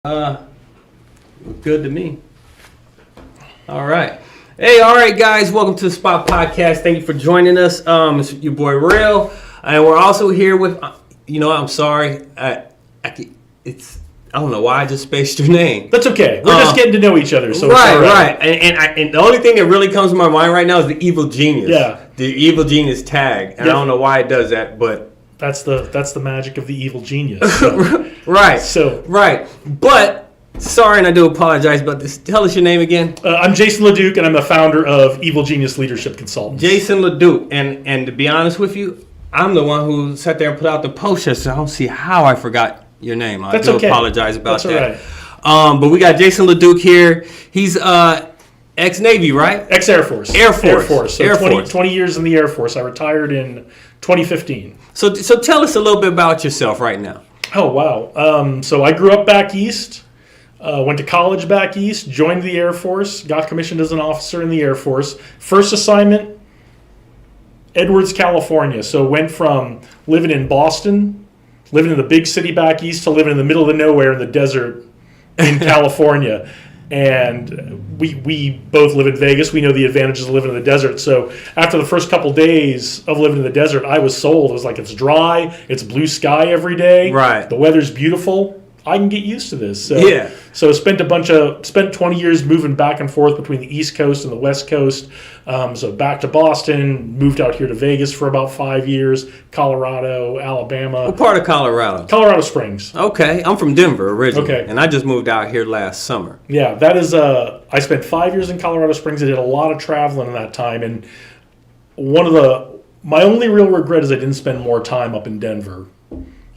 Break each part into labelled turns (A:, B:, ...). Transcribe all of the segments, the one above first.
A: Good to me. All right. Hey, all right, guys. Welcome to the Spot Podcast. Thank you for joining us. It's your boy Real, and we're also here with. I'm sorry. I don't know why I just spaced your name.
B: That's okay. We're just getting to know each other. So
A: right,
B: it's all
A: right. And the only thing that really comes to my mind right now is the Evil Genius.
B: Yeah.
A: The Evil Genius tag. And I don't know why it does that, but
B: that's the magic of the Evil Genius. So.
A: Right. But sorry, and I do apologize, but tell us your name again.
B: I'm Jason LeDuc, and I'm the founder of Evil Genius Leadership Consultants.
A: Jason LeDuc, and to be honest with you, I'm the one who sat there and put out the post, so I don't see how I forgot your name. I do apologize about that. Right. But we got Jason LeDuc here. He's ex-Navy, right?
B: Ex-Air Force.
A: Air Force.
B: So 20 years in the Air Force. I retired in 2015.
A: So tell us a little bit about yourself right now.
B: Oh, wow. So I grew up back east. Went to college back east, joined the Air Force, got commissioned as an officer in the Air Force. First assignment, Edwards, California. So went from living in Boston, living in the big city back east, to living in the middle of nowhere in the desert in California. And we both live in Vegas. We know the advantages of living in the desert. So after the first couple days of living in the desert, I was sold. It was like, it's dry, it's blue sky every day.
A: Right.
B: The weather's beautiful. I can get used to this. So,
A: yeah.
B: So spent 20 years moving back and forth between the East Coast and the West Coast. So back to Boston, moved out here to Vegas for about 5 years, Colorado, Alabama.
A: What part of Colorado?
B: Colorado Springs.
A: Okay, I'm from Denver originally.
B: Okay.
A: And I just moved out here last summer.
B: Yeah, that is, I spent 5 years in Colorado Springs. I did a lot of traveling in that time. And my only real regret is I didn't spend more time up in Denver.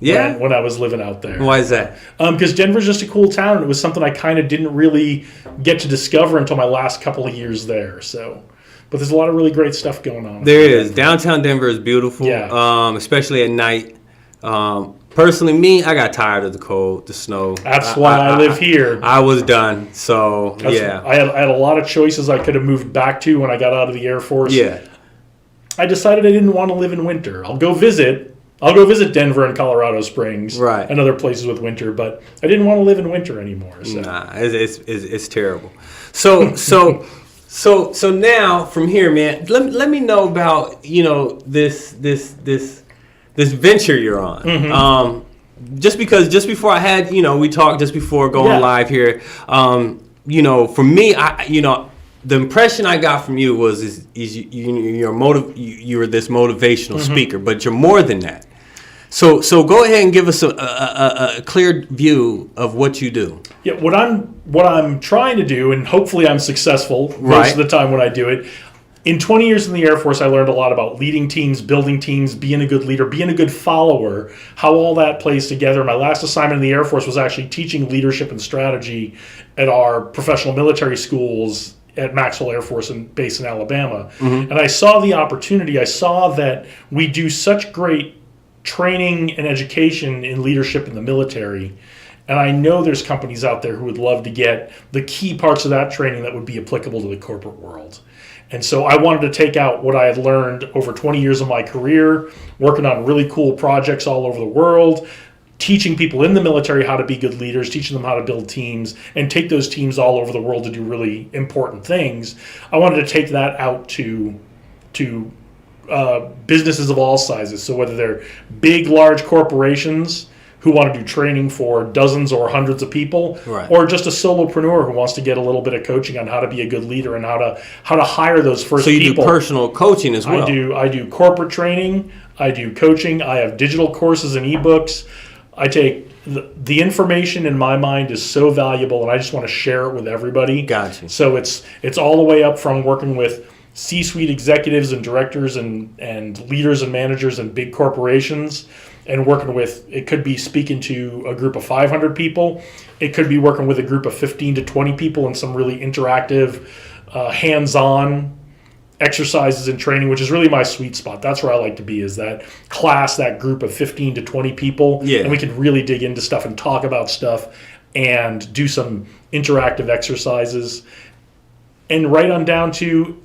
A: Yeah.
B: When I was living out there.
A: Why is that?
B: Because Denver's just a cool town, and it was something I kind of didn't really get to discover until my last couple of years there. So, but there's a lot of really great stuff going on.
A: There is. Downtown Denver is beautiful.
B: Yeah.
A: Especially at night. Personally, I got tired of the cold, the snow.
B: That's why I live here.
A: I was done. So yeah.
B: I had a lot of choices I could have moved back to when I got out of the Air Force.
A: Yeah.
B: I decided I didn't want to live in winter. I'll go visit Denver and Colorado Springs,
A: right,
B: and other places with winter, but I didn't want to live in winter anymore. So.
A: Nah, it's terrible. So now from here, man, let me know about this venture you're on.
B: Mm-hmm.
A: Just before I had we talked just before going live here. For me, the impression I got from you was you're this motivational speaker, but you're more than that. So go ahead and give us a clear view of what you do.
B: Yeah, what I'm trying to do, and hopefully I'm successful most of the time when I do it. In 20 years in the Air Force, I learned a lot about leading teams, building teams, being a good leader, being a good follower, how all that plays together. My last assignment in the Air Force was actually teaching leadership and strategy at our professional military schools at Maxwell Air Force Base in Alabama. Mm-hmm. And I saw the opportunity. I saw that we do such great training and education in leadership in the military. And I know there's companies out there who would love to get the key parts of that training that would be applicable to the corporate world. And so I wanted to take out what I had learned over 20 years of my career, working on really cool projects all over the world, teaching people in the military how to be good leaders, teaching them how to build teams, and take those teams all over the world to do really important things. I wanted to take that out to businesses of all sizes. So whether they're big, large corporations who want to do training for dozens or hundreds of people, or just a solopreneur who wants to get a little bit of coaching on how to be a good leader and how to hire those first people.
A: So you do personal coaching as well?
B: I do corporate training. I do coaching. I have digital courses and ebooks. I take the information in my mind is so valuable, and I just want to share it with everybody.
A: Gotcha.
B: So it's all the way up from working with C-suite executives and directors and leaders and managers in big corporations, and working with, it could be speaking to a group of 500 people. It could be working with a group of 15 to 20 people in some really interactive, hands-on exercises and training, which is really my sweet spot. That's where I like to be, is that class, that group of 15 to 20 people.
A: Yeah.
B: And we can really dig into stuff and talk about stuff and do some interactive exercises. And right on down to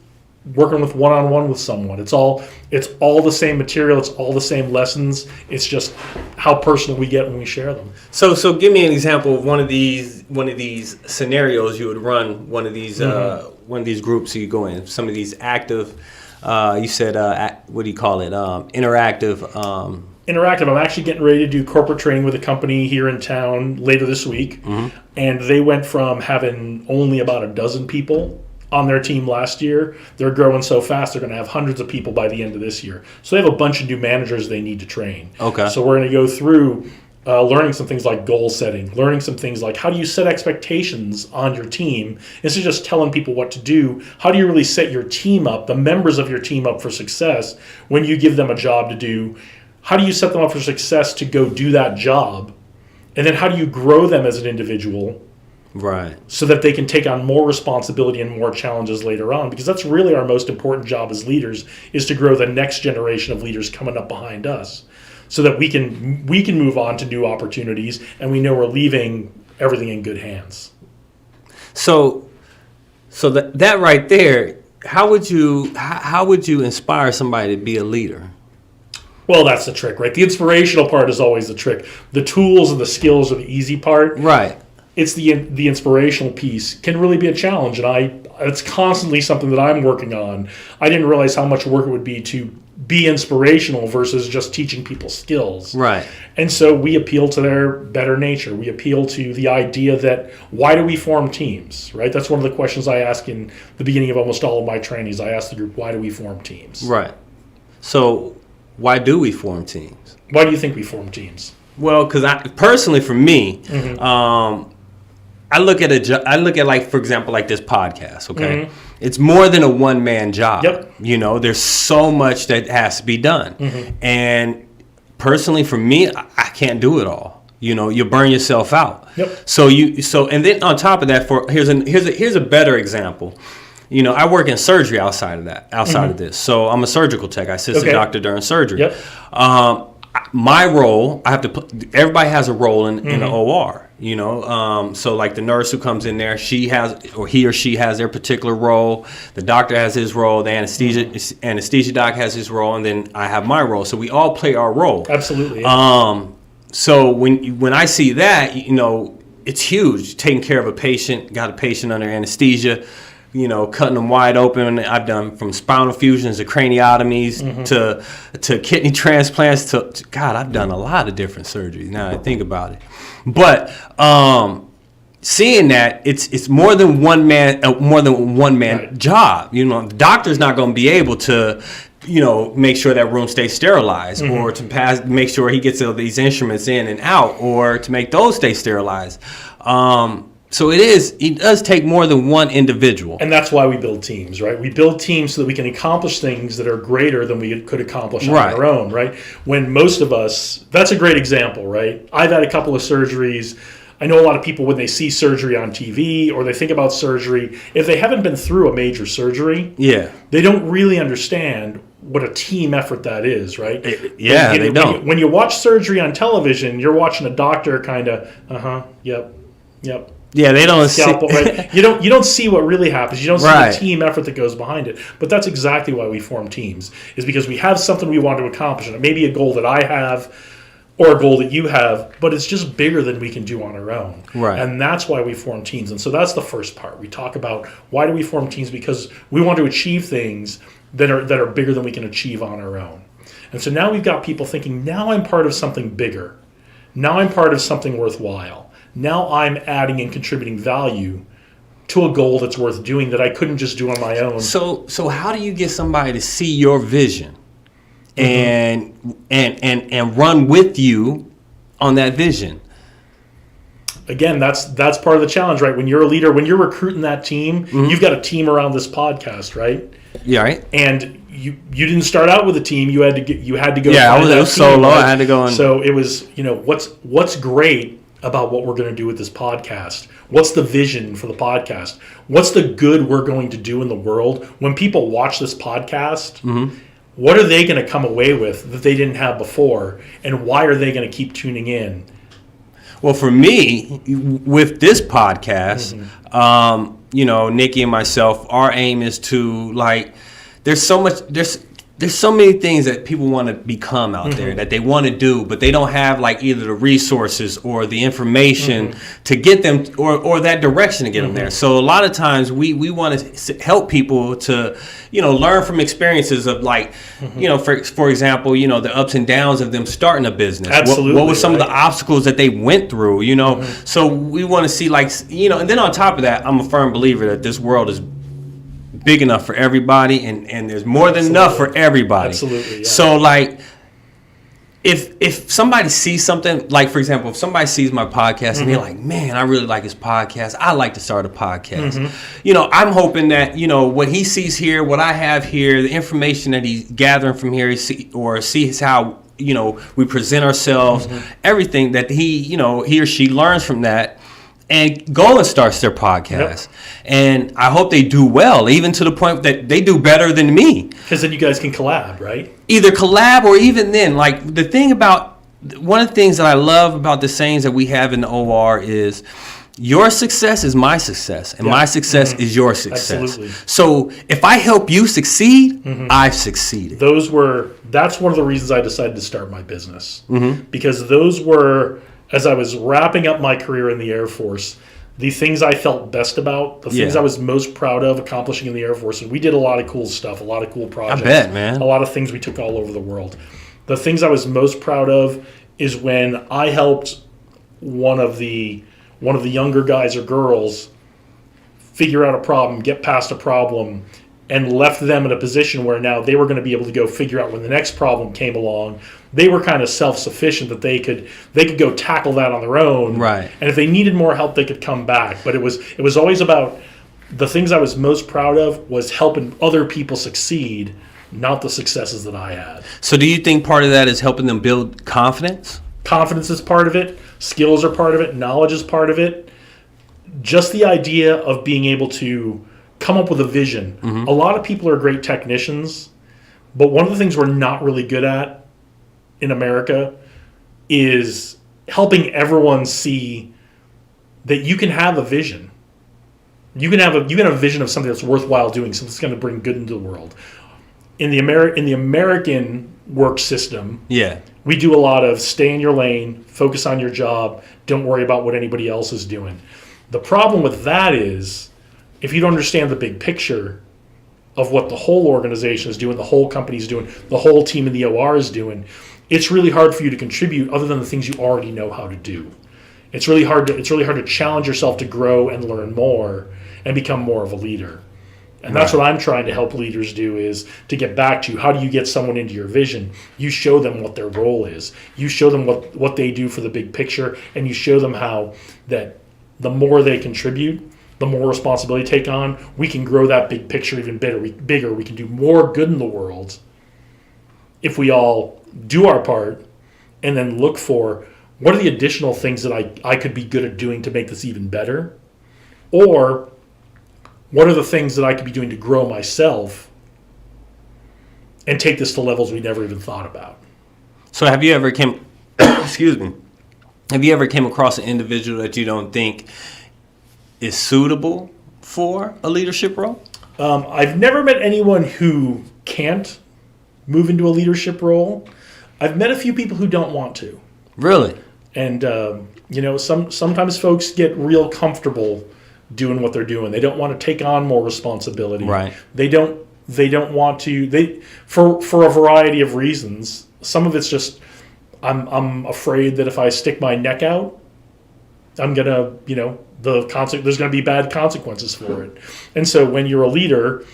B: working with one-on-one with someone. It's all the same material. It's all the same lessons. It's just how personal we get when we share them.
A: So give me an example of one of these scenarios you would run. One of these groups you go in. Some of these active. You said what do you call it? Interactive.
B: Interactive. I'm actually getting ready to do corporate training with a company here in town later this week, and they went from having only about a dozen people on their team last year. They're growing so fast, they're going to have hundreds of people by the end of this year. So they have a bunch of new managers they need to train.
A: Okay.
B: So we're going to go through learning some things like goal setting, learning some things like how do you set expectations on your team instead of just telling people what to do. How do you really set your team up, the members of your team up for success when you give them a job to do? How do you set them up for success to go do that job? And then how do you grow them as an individual?
A: Right.
B: So that they can take on more responsibility and more challenges later on, because that's really our most important job as leaders, is to grow the next generation of leaders coming up behind us, so that we can move on to new opportunities, and we know we're leaving everything in good hands.
A: So that right there, how would you inspire somebody to be a leader?
B: Well, that's the trick, right? The inspirational part is always the trick. The tools and the skills are the easy part.
A: Right.
B: It's the inspirational piece can really be a challenge, and it's constantly something that I'm working on. I didn't realize how much work it would be to be inspirational versus just teaching people skills.
A: Right.
B: And so we appeal to their better nature. We appeal to the idea that why do we form teams, right? That's one of the questions I ask in the beginning of almost all of my trainings. I ask the group, why do we form teams?
A: Right. So why do we form teams?
B: Why do you think we form teams?
A: Well, because personally, for me, I look at like, for example, like this podcast, okay? It's more than a one-man job.
B: Yep.
A: You know, there's so much that has to be done. And personally, for me, I can't do it all. You know, you burn yourself out.
B: Yep.
A: So and then on top of that, here's a better example. You know, I work in surgery outside of this. So I'm a surgical tech. I assist a doctor during surgery.
B: Yep.
A: My role, everybody has a role in the OR, you know. So like the nurse who comes in there, he or she has their particular role. The doctor has his role. The anesthesia doc has his role, and then I have my role. So we all play our role.
B: Absolutely. Yeah.
A: So when I see that, you know, it's huge. Taking care of a patient, got a patient under anesthesia. You know, cutting them wide open. I've done from spinal fusions to craniotomies to kidney transplants to God, I've done a lot of different surgeries now that I think about it. But seeing that it's more than one man
B: Right.
A: job. You know, the doctor's not going to be able to, you know, make sure that room stays sterilized or to make sure he gets all these instruments in and out or to make those stay sterilized. So it does take more than one individual.
B: And that's why we build teams, right? We build teams so that we can accomplish things that are greater than we could accomplish on our own, right? When most of us, that's a great example, right? I've had a couple of surgeries. I know a lot of people, when they see surgery on TV or they think about surgery, if they haven't been through a major surgery, they don't really understand what a team effort that is, right?
A: They don't.
B: When you watch surgery on television, you're watching a doctor kind of, yep.
A: Yeah, they don't
B: scalpel,
A: see.
B: Right? You don't see what really happens. You don't see
A: Right.
B: the team effort that goes behind it. But that's exactly why we form teams, is because we have something we want to accomplish. And it may be a goal that I have or a goal that you have, but it's just bigger than we can do on our own.
A: Right.
B: And that's why we form teams. And so that's the first part. We talk about why do we form teams? Because we want to achieve things that are bigger than we can achieve on our own. And so now we've got people thinking, now I'm part of something bigger. Now I'm part of something worthwhile. Now I'm adding and contributing value to a goal that's worth doing that I couldn't just do on my own.
A: So how do you get somebody to see your vision and run with you on that vision?
B: Again, that's part of the challenge, right? When you're a leader, when you're recruiting that team, you've got a team around this podcast, right?
A: Yeah, right.
B: And you didn't start out with a team. You had to go.
A: Yeah, I was solo.
B: Right?
A: I had to go.
B: So it was, you know, what's great about what we're going to do with this podcast? What's the vision for the podcast? What's the good we're going to do in the world? When people watch this podcast, what are they going to come away with that they didn't have before? And why are they going to keep tuning in?
A: Well, for me, with this podcast, you know, Nikki and myself, our aim is to, like, there's so much there's so many things that people want to become out there that they want to do, but they don't have like either the resources or the information to get them or that direction to get them there. So a lot of times we want to help people to, learn from experiences of like, for example, the ups and downs of them starting a business.
B: Absolutely.
A: What were some of the obstacles that they went through, So we want to see like, and then on top of that, I'm a firm believer that this world is big enough for everybody, and there's more than enough for everybody.
B: Absolutely. Yeah.
A: So like, if somebody sees something, like for example, if somebody sees my podcast and they're like, man, I really like his podcast, I like to start a podcast. I'm hoping that what he sees here, what I have here, the information that he's gathering from here, sees how we present ourselves, everything that he or she learns from that, and go and starts their podcast. And I hope they do well, even to the point that they do better than me.
B: Because then you guys can collab, right?
A: Either collab or even then, like one of the things that I love about the sayings that we have in the OR is, your success is my success, and my success is your success.
B: Absolutely.
A: So if I help you succeed, I've succeeded.
B: That's one of the reasons I decided to start my business. Because those were, as I was wrapping up my career in the Air Force, the things I felt best about, the things I was most proud of accomplishing in the Air Force. And we did a lot of cool stuff, a lot of cool projects.
A: I bet, man.
B: A lot of things we took all over the world. The things I was most proud of is when I helped one of the younger guys or girls figure out a problem, get past a problem, and left them in a position where now they were going to be able to go figure out when the next problem came along. They were kind of self-sufficient that they could go tackle that on their own.
A: Right.
B: And if they needed more help, they could come back. But it was always about, the things I was most proud of was helping other people succeed, not the successes that I had.
A: So do you think part of that is helping them build confidence?
B: Confidence is part of it. Skills are part of it. Knowledge is part of it. Just the idea of being able to come up with a vision. A lot of people are great technicians, but one of the things we're not really good at in America is helping everyone see that you can have a vision. You can have a vision of something that's worthwhile doing, something that's going to bring good into the world. In the American work system, we do a lot of stay in your lane, focus on your job, don't worry about what anybody else is doing. The problem with that is, if you don't understand the big picture of what the whole organization is doing, the whole company is doing, the whole team in the OR is doing, it's really hard for you to contribute other than the things you already know how to do. It's really hard to challenge yourself to grow and learn more and become more of a leader. And that's what I'm trying to help leaders do, is to get back to, how do you get someone into your vision? You show them what their role is. You show them what they do for the big picture, and you show them how that the more they contribute, the more responsibility they take on, we can grow that big picture even bigger. We can do more good in the world if we all do our part, and then look for, what are the additional things that I could be good at doing to make this even better? Or what are the things that I could be doing to grow myself and take this to levels we never even thought about?
A: So have you ever came across an individual that you don't think is suitable for a leadership role?
B: I've never met anyone who can't move into a leadership role. I've met a few people who don't want to. Really? And sometimes folks get real comfortable doing what they're doing. They don't want to take on more responsibility.
A: Right.
B: They don't want to. For a variety of reasons. Some of it's just, I'm afraid that if I stick my neck out, I'm gonna, there's gonna be bad consequences for it. And so when you're a leader,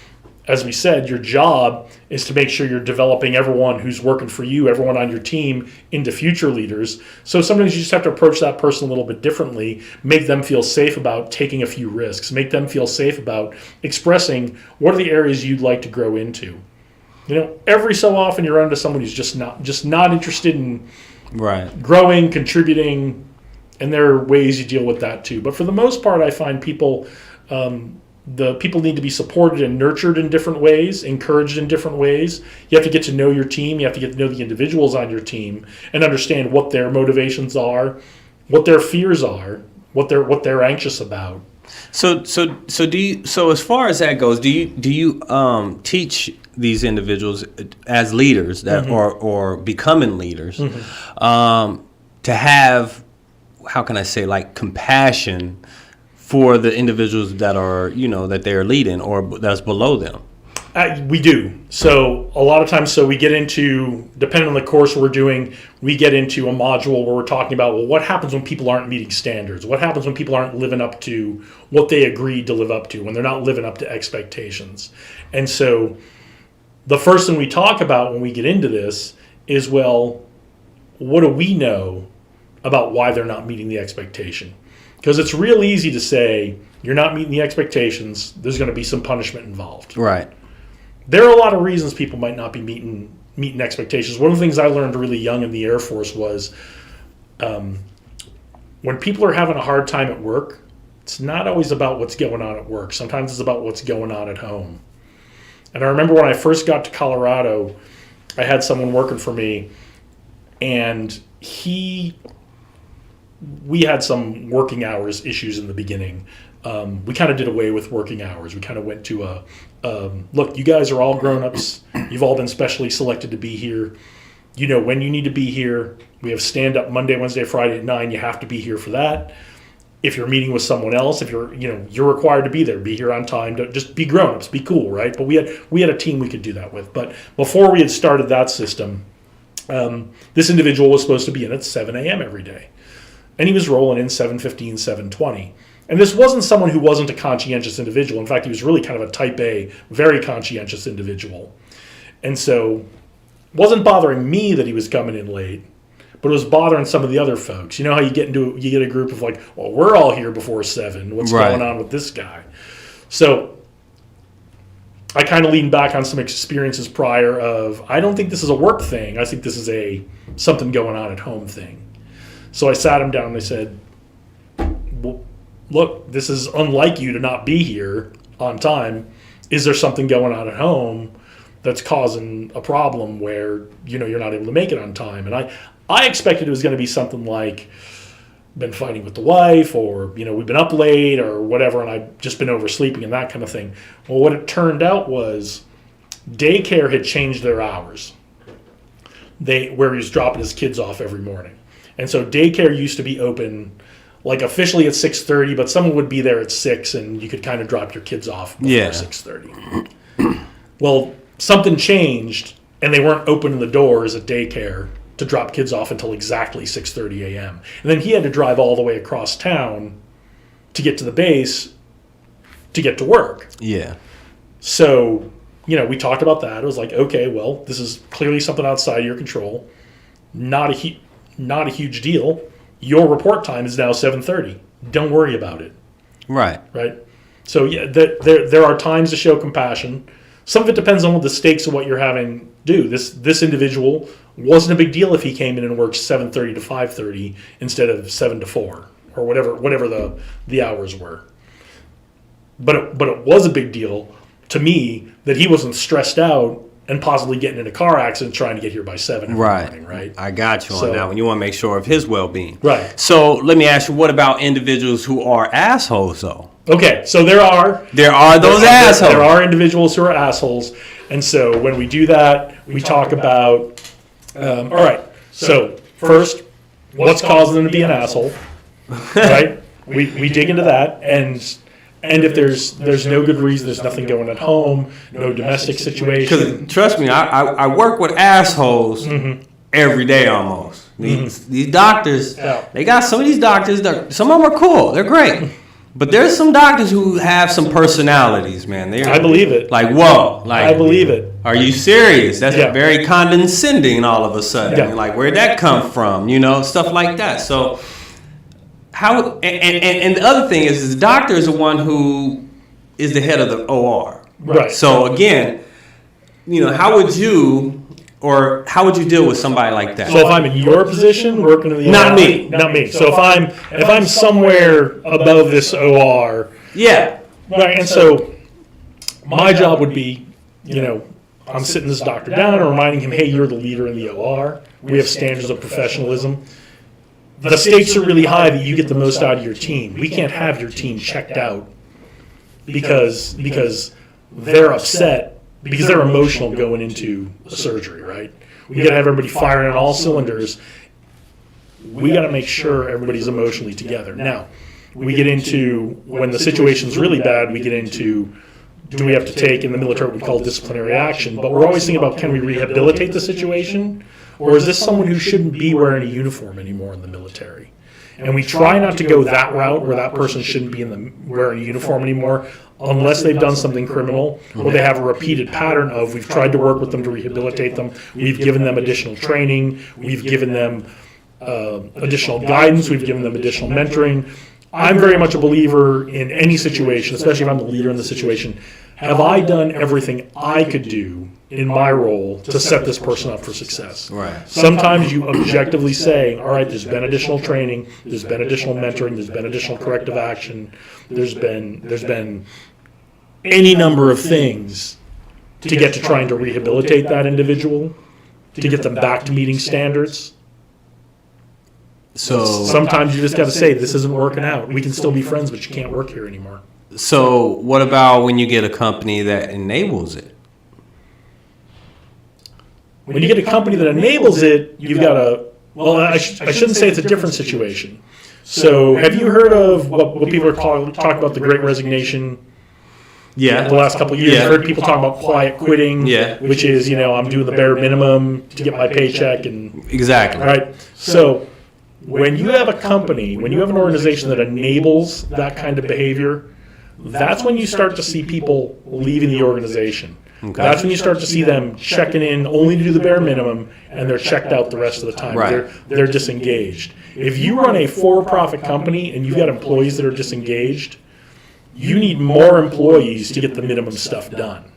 B: as we said, your job is to make sure you're developing everyone who's working for you, everyone on your team, into future leaders. So sometimes you just have to approach that person a little bit differently, make them feel safe about taking a few risks, make them feel safe about expressing what are the areas you'd like to grow into. Every so often you run into someone who's just not interested in growing, contributing, and there are ways you deal with that too. But for the most part, I find people the people need to be supported and nurtured in different ways, encouraged in different ways. You have to get to know your team. You have to get to know the individuals on your team and understand what their motivations are, what their fears are, what they're anxious about.
A: So as far as that goes, do you teach these individuals as leaders that or becoming leaders, to have, how can I say, like compassion for the individuals that are, that they're leading or that's below them?
B: We do. So a lot of times, we get into, depending on the course we're doing, we get into a module where we're talking about, well, what happens when people aren't meeting standards? What happens when people aren't living up to what they agreed to live up to, when they're not living up to expectations? And so the first thing we talk about when we get into this is, well, what do we know about why they're not meeting the expectation? Because it's real easy to say, you're not meeting the expectations, there's going to be some punishment involved.
A: Right.
B: There are a lot of reasons people might not be meeting expectations. One of the things I learned really young in the Air Force was when people are having a hard time at work, it's not always about what's going on at work. Sometimes it's about what's going on at home. And I remember when I first got to Colorado, I had someone working for me, and we had some working hours issues in the beginning. We kind of did away with working hours. We kind of went to look, you guys are all grown-ups. You've all been specially selected to be here. You know when you need to be here. We have stand-up Monday, Wednesday, Friday at 9. You have to be here for that. If you're meeting with someone else, if you're required to be there, be here on time. Don't, just be grown-ups, be cool, right? But we had a team we could do that with. But before we had started that system, this individual was supposed to be in at 7 a.m. every day. And he was rolling in 7:15, 7:20. And this wasn't someone who wasn't a conscientious individual. In fact, he was really kind of a type A, very conscientious individual. And so it wasn't bothering me that he was coming in late, but it was bothering some of the other folks. You know how you get a group of like, well, we're all here before 7. What's going on with this guy? So I kind of leaned back on some experiences prior of, I don't think this is a work thing. I think this is something going on at home thing. So I sat him down and I said, well, look, this is unlike you to not be here on time. Is there something going on at home that's causing a problem where, you're not able to make it on time? And I expected it was going to be something like, been fighting with the wife, or, we've been up late or whatever, and I've just been oversleeping and that kind of thing. Well, what it turned out was daycare had changed their hours, where he was dropping his kids off every morning. And so daycare used to be open, like officially at 6:30, but someone would be there at 6, and you could kind of drop your kids off before 6:30. Well, something changed, and they weren't opening the doors at daycare to drop kids off until exactly 6:30 a.m. And then he had to drive all the way across town to get to the base to get to work.
A: Yeah.
B: So, we talked about that. It was like, okay, well, this is clearly something outside of your control. Not a huge deal. Your report time is now 7:30. Don't worry about it.
A: Right.
B: So yeah, there are times to show compassion. Some of it depends on what the stakes of what you're having do. This individual wasn't a big deal if he came in and worked 7:30 to 5:30 instead of 7 to 4 or whatever the hours were. But it was a big deal to me that he wasn't stressed out and possibly getting in a car accident trying to get here by 7 in the morning, right?
A: I got you on that one. You want to make sure of his well-being.
B: Right.
A: So let me ask you, what about individuals who are assholes, though?
B: Okay, so there are
A: those assholes.
B: There are individuals who are assholes. And so when we do that, we talk about, all right, so first, what's causing them to be an asshole, right? We dig into that, and if there's no good reason, there's nothing going at home, no domestic situation.
A: Because trust me, I work with assholes every day almost. These doctors, they got some of these doctors, some of them are cool, they're great. But there's some doctors who have some personalities, man.
B: I believe it.
A: Like, whoa. Like,
B: I believe it.
A: Are you serious? That's very condescending all of a sudden. Yeah. Like, where'd that come from? Stuff like that. So, how, and the other thing is the doctor is the one who is the head of the OR.
B: Right.
A: So, again, how would you deal with somebody like that?
B: So if I'm in your position, working in the
A: not
B: OR,
A: me.
B: Not me. So if I'm somewhere above this OR,
A: yeah,
B: right. And so my job would be, I'm sitting this doctor down and reminding him, hey, you're the leader in the OR. We have standards of professionalism. The stakes are really high that you get the most out of your team. We can't have your team checked out because they're upset because they're emotional going into a surgery, right? We got to have everybody firing on all cylinders. We got to make sure everybody's emotionally together. Now, we get into, when the situation's really bad, we get into, do we have to take, in the military what we call disciplinary action, but we're always thinking about, can we rehabilitate the situation, or is this someone who shouldn't be wearing a uniform anymore in the military? And we try not to go that route where that person shouldn't be wearing a uniform anymore unless they've done something criminal or they have a repeated pattern of, we've tried to work with them to rehabilitate them, we've given them additional training, we've given them additional guidance, we've given them additional mentoring. I'm very much a believer in any situation, especially if I'm the leader in the situation. Have I done everything I could do in my role to set this person up for success?
A: Right.
B: Sometimes you objectively say, all right, there's been additional training, there's been additional mentoring, there's been additional corrective action, there's been any number of things to get to trying to rehabilitate that individual, to get them back to meeting standards.
A: So
B: sometimes you just got to say, this isn't working out. We can still be friends, but you can't work here anymore.
A: So what about when you get a company that enables it?
B: When you get a company that enables it, you've got to, well, I shouldn't say it's a different situation. So have you heard of what people are talking about, the Great Resignation?
A: Yeah.
B: The last couple of years,
A: Yeah.
B: I've heard people talk about quiet quitting,
A: Yeah.
B: which is, I'm doing the bare minimum to get my paycheck. And
A: Exactly.
B: right. So when you have a company, when you have an organization that enables that kind of behavior, that's when you start to see people leaving the organization.
A: Okay.
B: That's when you start to see them checking in only to do the bare minimum, and they're checked out the rest of the time.
A: Right.
B: They're disengaged. If you run a for-profit company and you've got employees that are disengaged, you need more employees to get the minimum stuff done.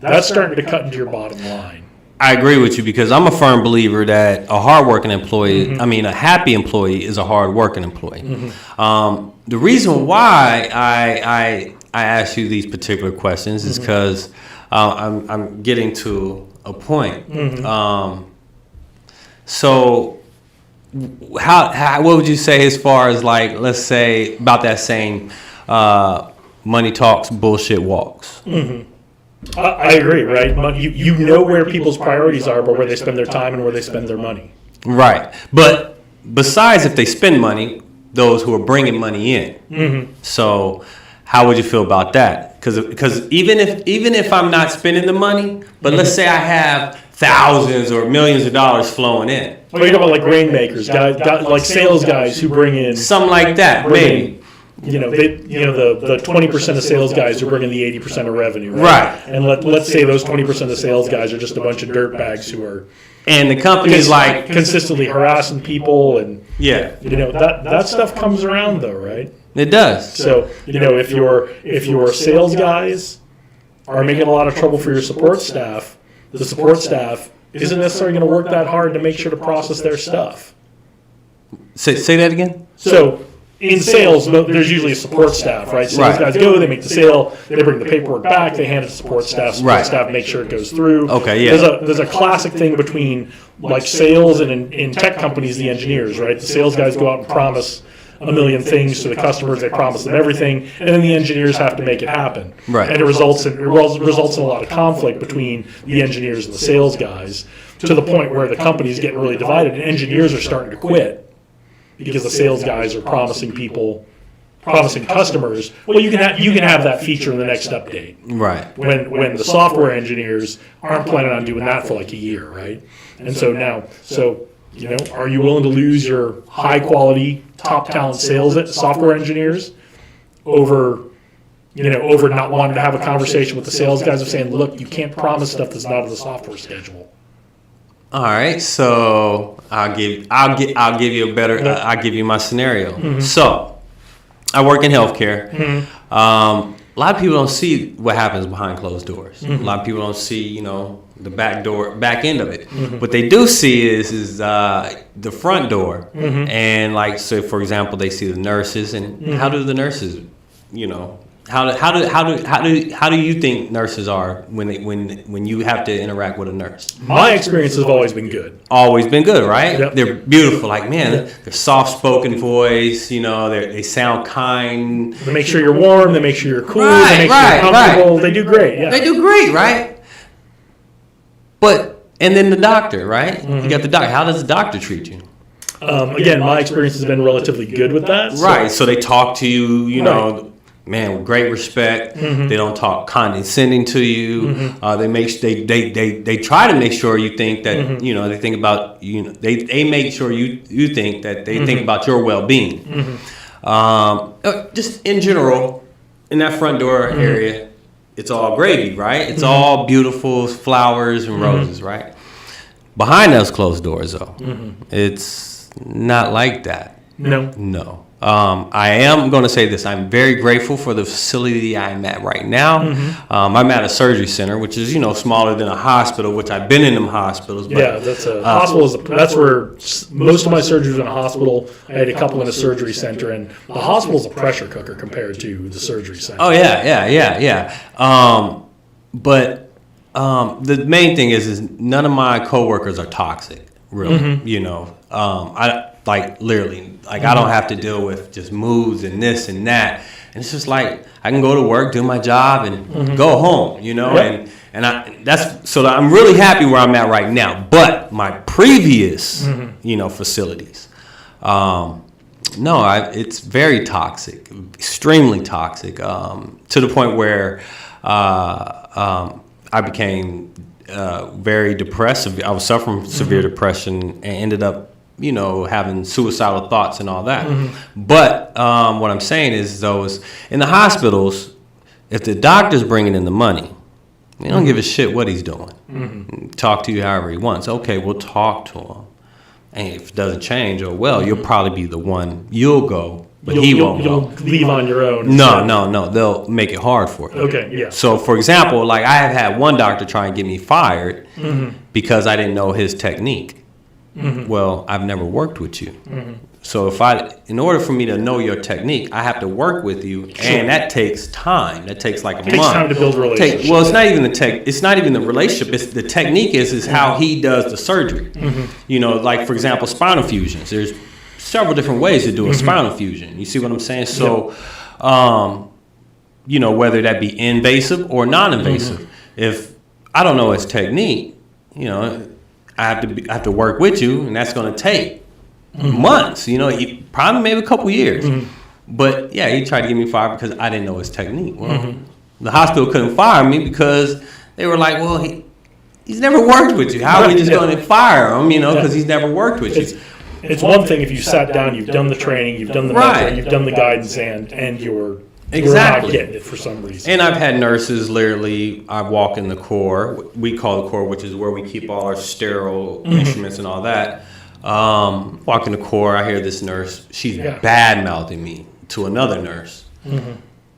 B: That's starting to cut into your bottom line.
A: I agree with you because I'm a firm believer that a hardworking employee, a happy employee is a hardworking employee. The reason why I ask you these particular questions is because I'm getting to a point. So how what would you say as far as, like, let's say about that saying, money talks, bullshit walks?
B: I agree, right? You know where people's priorities are, but where they spend their time and where they spend their money.
A: Right. But besides, if they spend money, those who are bringing money in. So how would you feel about that? Because even if I'm not spending the money, but let's say I have thousands or millions of dollars flowing in.
B: Well, you're talking about like rainmakers, guys, like sales guys who bring in
A: Something like that, maybe.
B: The 20% of sales guys who bring in the 80% of revenue, right? And let's say those 20% of sales guys are just a bunch of dirtbags who are,
A: And the company's like,
B: consistently harassing people, and
A: yeah,
B: that stuff comes around though, right?
A: it does.
B: So if your sales guys are making a lot of trouble for your support staff, the support staff isn't necessarily going to work that hard to make sure to process their stuff.
A: Say that again.
B: So in sales, there's usually a support staff, right? Sales guys go, they make the sale, they bring the paperwork back, they hand it to support staff staff make sure it goes through.
A: Okay, yeah.
B: There's a classic thing between like sales and in tech companies, the engineers, right? The sales guys go out and promise a million things to the customers, they promise them everything, and then the engineers have to make it happen.
A: Right.
B: And it results in a lot of conflict between the engineers and the sales guys, to the point where the company's getting really divided and engineers are starting to quit because the sales guys are promising customers, well, you can have that feature in the next update.
A: Right.
B: When the software engineers aren't planning on doing that for like a year, right? And so now, are you willing to lose your high quality, top talent software engineers over not wanting to have a conversation with the sales guys of saying, look, you can't promise stuff that's not in the software schedule.
A: All right, so I'll give you my scenario. So I work in healthcare. A lot of people don't see what happens behind closed doors. A lot of people don't see, the back end of it. What they do see is the front door. And like, so for example, they see the nurses, and how do the nurses, how do you think nurses are when you have to interact with a nurse?
B: My experience has always been good.
A: Always been good, right?
B: Yep.
A: They're beautiful. Like, man, they're soft-spoken voice. They sound kind.
B: They make sure you're warm. They make sure you're cool.
A: Right,
B: they make sure you're comfortable. They do great. Yeah.
A: They do great, right? And then the doctor, right? You got the doctor. How does the doctor treat you?
B: Again, my experience has been relatively good with that.
A: Right. So they talk to you, you know, man, with great respect. They don't talk condescending to you. They try to make sure you think that you know, they think about, you know, they make sure you think that they think about your well-being. Just in general, in that front door area, it's all gravy, right? It's all beautiful flowers and roses, right? Behind those closed doors, though, it's not like that. No. I am going to say this. I'm very grateful for the facility I'm at right now. I'm at a surgery center, which is, you know, smaller than a hospital, which I've been in them hospitals. But,
B: yeah, that's a hospital. That's where most of my surgeries were in a hospital. I had a couple in a surgery center, and the hospital is a pressure cooker compared to the surgery center.
A: Oh, yeah. But the main thing is none of my coworkers are toxic, really. You know, like literally, like I don't have to deal with just moods and this and that. And it's just like I can go to work, do my job, and go home. You know, and I'm really happy where I'm at right now. But my previous, you know, facilities, it's very toxic, extremely toxic, to the point where I became very depressive. I was suffering from severe depression and ended up, you know, having suicidal thoughts and all that. But what I'm saying is in the hospitals, if the doctor's bringing in the money, they don't give a shit what he's doing. Talk to you however he wants. Okay, we'll talk to him. And if it doesn't change, you'll probably be the one. You'll go, but he won't go.
B: You'll leave on your own.
A: No. They'll make it hard for you.
B: Okay, yeah.
A: So, for example, like I have had one doctor try and get me fired because I didn't know his technique. Well, I've never worked with you. So in order for me to know your technique, I have to work with you, and that takes time. That takes like a month. It takes
B: time to build a relationship.
A: It's not even it's not even the relationship. It's the technique is how he does the surgery. You know, like for example, spinal fusions. There's several different ways to do a spinal fusion. You see what I'm saying? So, you know, whether that be invasive or non-invasive. If I don't know his technique, you know, I have to work with you, and that's going to take months. You know, probably maybe a couple years. But yeah, he tried to get me fired because I didn't know his technique. Well, the hospital couldn't fire me because they were like, well, he's never worked with you. How are we just going to fire him? You know, because he's never worked with you.
B: It's one thing if you sat down, you've done the training, you've done the mentoring, you've done the guidance, and you're not getting it for some reason.
A: And I've had nurses, literally, I walk in the core. We call the core, which is where we keep all our sterile instruments and all that. Walk in the core, I hear this nurse, she's bad-mouthing me to another nurse.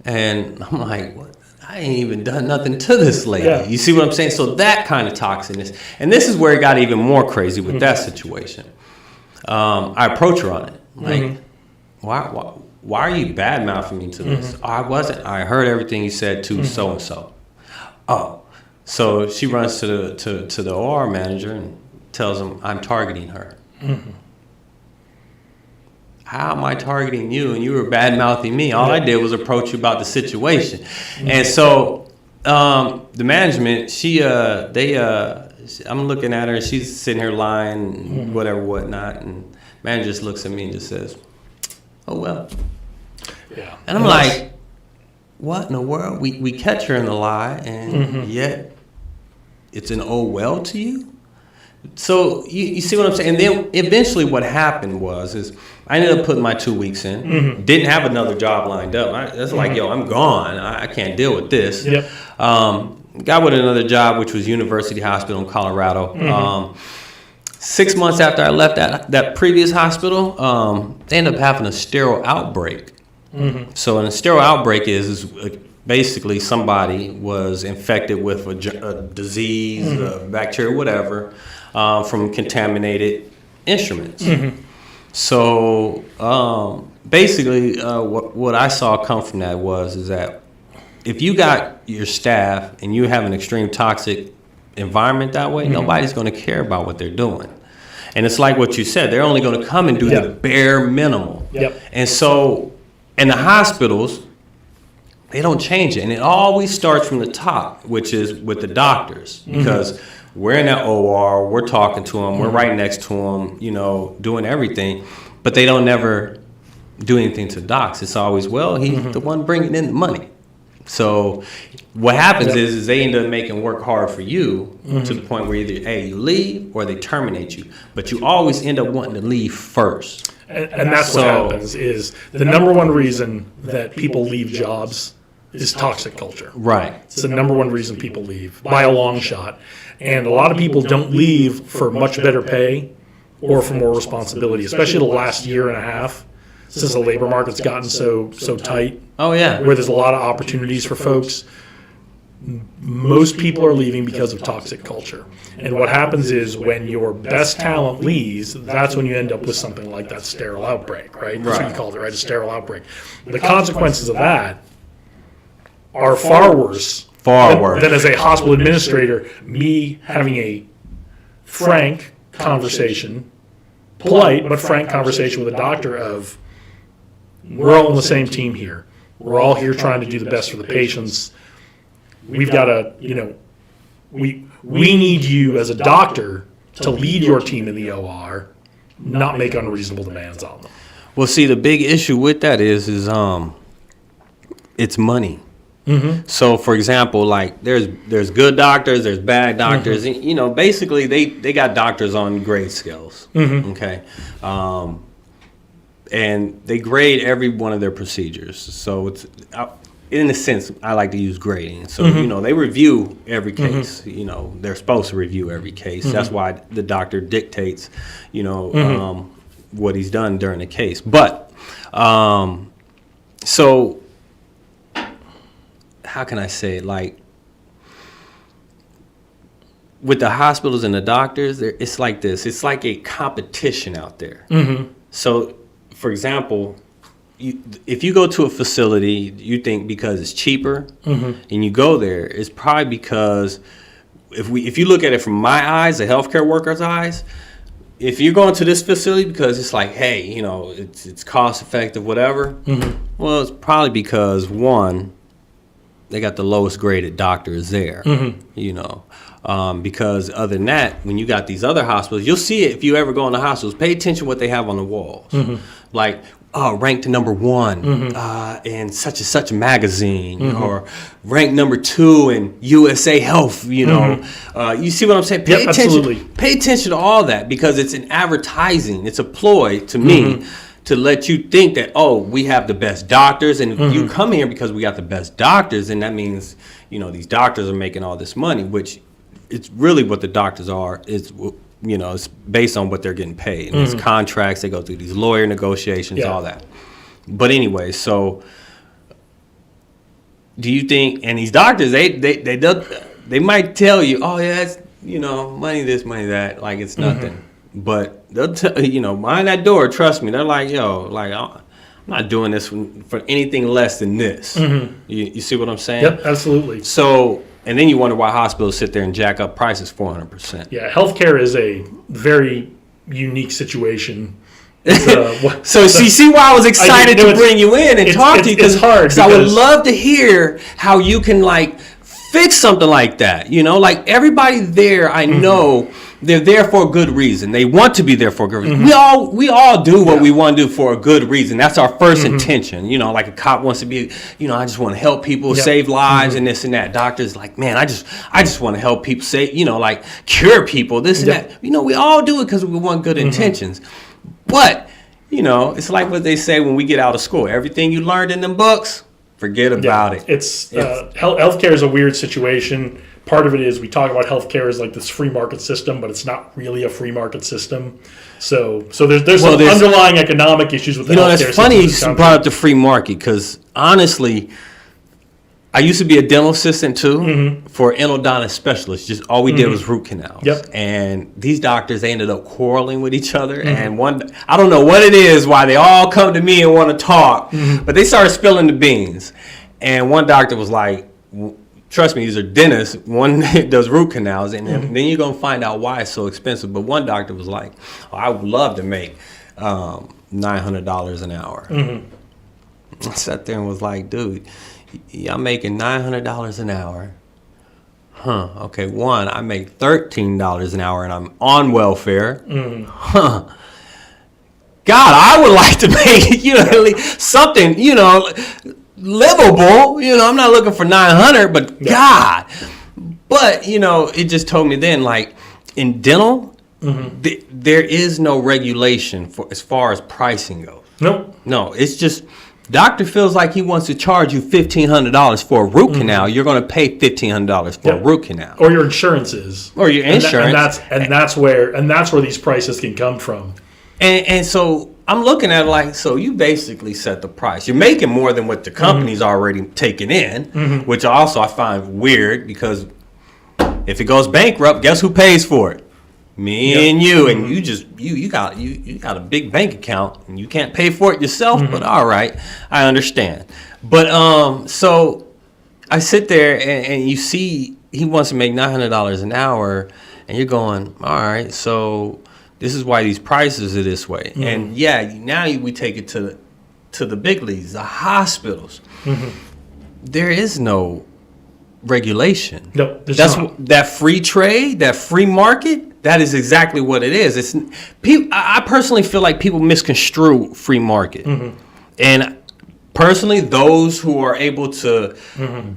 A: And I'm like, what? I ain't even done nothing to this lady. You see what I'm saying? So that kind of toxicness. And this is where it got even more crazy with that situation. I approach her on it. Like, why are you bad-mouthing me to this? Oh, I wasn't. I heard everything you said to so-and-so. Oh. So she runs to the OR manager and tells him, I'm targeting her. How am I targeting you? And you were bad-mouthing me. All I did was approach you about the situation. And so the management, I'm looking at her, and she's sitting here lying, whatnot. And manager just looks at me and just says, oh, well.
B: Yeah.
A: And I'm like, what in the world? We catch her in the lie, and yet it's an oh, well to you? So you see what I'm saying? And then eventually what happened is I ended up putting my 2 weeks in. Didn't have another job lined up. That's like, yo, I'm gone. I can't deal with this. Got with another job, which was University Hospital in Colorado. 6 months after I left that previous hospital, they ended up having a sterile outbreak. So a sterile outbreak is basically somebody was infected with a disease, bacteria, whatever, from contaminated instruments. So basically what I saw come from that is that if you got your staff and you have an extreme toxic environment that way, nobody's going to care about what they're doing. And it's like what you said, they're only going to come and do the bare minimum. And so in the hospitals, they don't change it. And it always starts from the top, which is with the doctors. Because we're in that OR, we're talking to them, we're right next to them, doing everything, but they don't never do anything to docs. It's always, well, he's the one bringing in the money. So what happens is they end up making work hard for you to the point where either A, you leave or they terminate you. But you always end up wanting to leave first.
B: And that's what happens is the number one reason that people leave jobs is toxic culture.
A: Right.
B: It's the number one reason people leave by a long shot. And a lot of people don't leave for much better pay or for more responsibility, especially the last year and a half since the labor market's gotten so tight.
A: Oh, yeah.
B: Where there's a lot of opportunities for folks. Most people are leaving because of toxic culture. And what happens is when your best talent leaves, that's when you end up with something like that sterile outbreak, right? That's what you called it, right? A sterile outbreak. The consequences of that are far worse. Than as a hospital administrator, me having a frank conversation, polite but frank conversation with a doctor of, we're all on the same team here. We're all here trying to do the best for the patients. We've got to, we need you as a doctor to lead your team in the OR, not make unreasonable demands on them.
A: Well, see, the big issue with that is it's money. Mm-hmm. So, for example, like there's good doctors, there's bad doctors. Mm-hmm. And, basically they got doctors on grade scales. Mm-hmm. Okay. And they grade every one of their procedures. So it's, in a sense, I like to use grading. So, they review every case. Mm-hmm. They're supposed to review every case. Mm-hmm. That's why the doctor dictates, what he's done during the case. But, so how can I say it? Like, with the hospitals and the doctors, it's like this. It's like a competition out there. Mm-hmm. So, for example, if you go to a facility, you think because it's cheaper, and you go there, it's probably because if you look at it from my eyes, the healthcare worker's eyes, if you're going to this facility because it's like, hey, it's cost effective, whatever. Well, it's probably because one, they got the lowest graded doctors there, because other than that, when you got these other hospitals, you'll see it if you ever go in the hospitals. Pay attention to what they have on the walls, like ranked number 1 in such and such a magazine, or ranked number 2 in USA Health. You see what I'm saying? Pay attention. Absolutely. Pay attention to all that because it's an advertising. It's a ploy to me. To let you think that, we have the best doctors, and if you come here because we got the best doctors, and that means, these doctors are making all this money, which it's really what the doctors are. It's based on what they're getting paid. And it's contracts, they go through these lawyer negotiations, all that. But anyway, so do you think, and these doctors, they might tell you, that's, money this, money that, like it's nothing. But they'll tell behind that door, trust me, they're like, I'm not doing this for anything less than this. You see what I'm saying?
B: Yep, absolutely.
A: So, and then you wonder why hospitals sit there and jack up prices 400%.
B: Yeah, healthcare is a very unique situation.
A: So see why I was excited to bring you in and talk to you,
B: because it's hard.
A: Because I would love to hear how you can fix something like that. Like everybody there, I know. They're there for a good reason. They want to be there for a good reason. We all do what we want to do for a good reason. That's our first intention. Like a cop wants to be, I just want to help people, save lives, and this and that. Doctors like, man, I just want to help people, cure people, this and that. We all do it because we want good intentions. But, it's like what they say when we get out of school. Everything you learned in them books, forget about it.
B: It's healthcare is a weird situation. Part of it is we talk about healthcare as like this free market system, but it's not really a free market system. So there's some underlying economic issues with the healthcare system.
A: It's funny you brought up the free market because honestly, I used to be a dental assistant too for an endodontist specialist. Just all we did was root canals. Yep. And these doctors, they ended up quarreling with each other. And I don't know what it is, why they all come to me and want to talk, but they started spilling the beans. And one doctor was like, trust me, these are dentists. One does root canals, and then you're going to find out why it's so expensive. But one doctor was like, I would love to make $900 an hour. I sat there and was like, dude, y'all making $900 an hour. Okay, one, I make $13 an hour and I'm on welfare. God, I would like to make, at least something, livable. I'm not looking for 900, but God. But, it just told me then, like, in dental, there is no regulation for as far as pricing goes.
B: Nope.
A: No, it's just doctor feels like he wants to charge you $1,500 for a root canal. You're going to pay $1,500 for a root canal,
B: or your insurance is,
A: or your insurance,
B: and that's where these prices can come from.
A: And so I'm looking at it like, so you basically set the price. You're making more than what the company's already taken in, which also I find weird because if it goes bankrupt, guess who pays for it? Me and you, and you got a big bank account and you can't pay for it yourself. But all right, I understand. But so I sit there and you see he wants to make $900 an hour, and you're going, all right, so this is why these prices are this way. And now we take it to the big leagues, the hospitals. There is no regulation.
B: No, that's not.
A: That free trade, that free market. That is exactly what it is. It's people. I personally feel like people misconstrue free market, and personally, those who are able to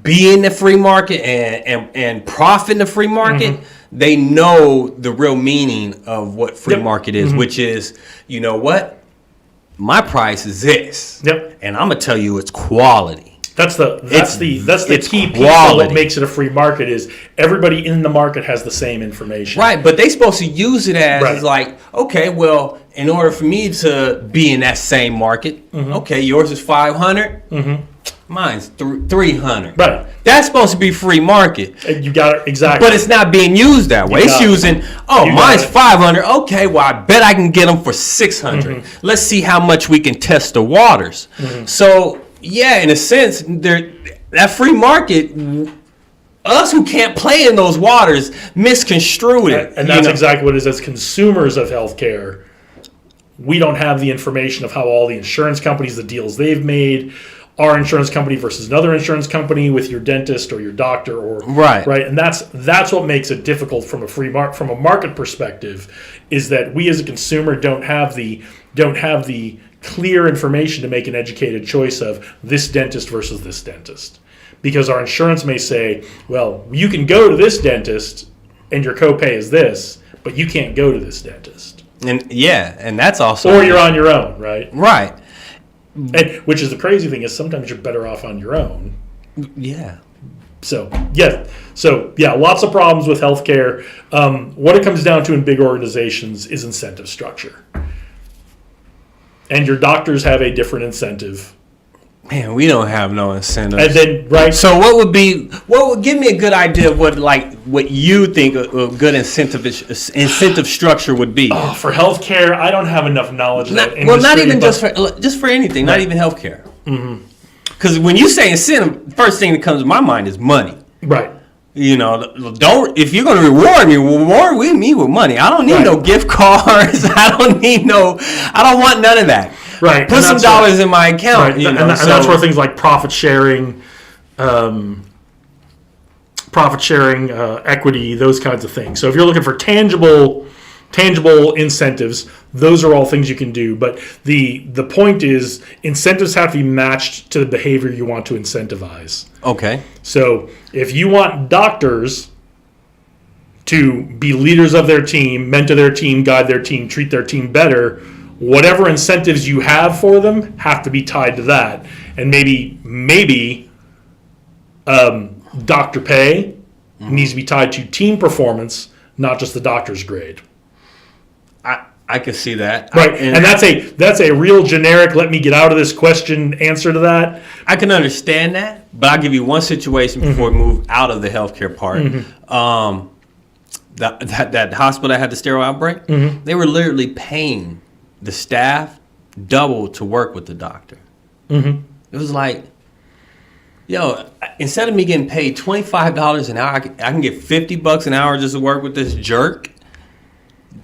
A: be in the free market and profit in the free market, they know the real meaning of what free market is, which is, you know what, my price is this, and I'm gonna tell you it's quality.
B: That's the key piece of what makes it a free market is everybody in the market has the same information.
A: Right, but they're supposed to use it as like, okay, well, in order for me to be in that same market, okay, yours is 500, mine's 300.
B: Right.
A: That's supposed to be free market.
B: You got it, exactly.
A: But it's not being used that way. It's using, mine's 500. Okay, well, I bet I can get them for 600. Let's see how much we can test the waters. So, yeah, in a sense, that free market, us who can't play in those waters misconstrued it.
B: And that's exactly what it is. As consumers of healthcare, we don't have the information of how all the insurance companies, the deals they've made, our insurance company versus another insurance company with your dentist or your doctor, or right. And that's what makes it difficult from a market perspective, is that we as a consumer don't have the clear information to make an educated choice of this dentist versus this dentist. Because our insurance may say, well, you can go to this dentist and your copay is this, but you can't go to this dentist.
A: And that's also...
B: Or you're on your own, right?
A: Right.
B: And, which is the crazy thing, is sometimes you're better off on your own.
A: Yeah.
B: So lots of problems with healthcare. What it comes down to in big organizations is incentive structure. And your doctors have a different incentive.
A: Man, we don't have no incentives.
B: And then, right.
A: So what would give me a good idea of what you think a good incentive structure would be?
B: Oh, for healthcare, I don't have enough knowledge of that industry.
A: Well, not even just for anything, not even healthcare. Because when you say incentive, first thing that comes to my mind is money.
B: Right.
A: If you're going to reward me with money. I don't need no gift cards. I don't want none of that.
B: Right.
A: Put some dollars in my account.
B: Right. And that's where things like profit sharing, equity, those kinds of things. So if you're looking for tangible incentives, those are all things you can do. But the point is, incentives have to be matched to the behavior you want to incentivize.
A: Okay.
B: So if you want doctors to be leaders of their team, mentor their team, guide their team, treat their team better, whatever incentives you have for them have to be tied to that. And maybe doctor pay needs to be tied to team performance, not just the doctor's grade.
A: I can see that.
B: Right. And that's a real generic, let me get out of this question answer to that.
A: I can understand that, but I'll give you one situation before we move out of the healthcare part. That hospital that had the sterile outbreak, they were literally paying the staff double to work with the doctor. It was like, instead of me getting paid $25 an hour, I can get $50 an hour just to work with this jerk.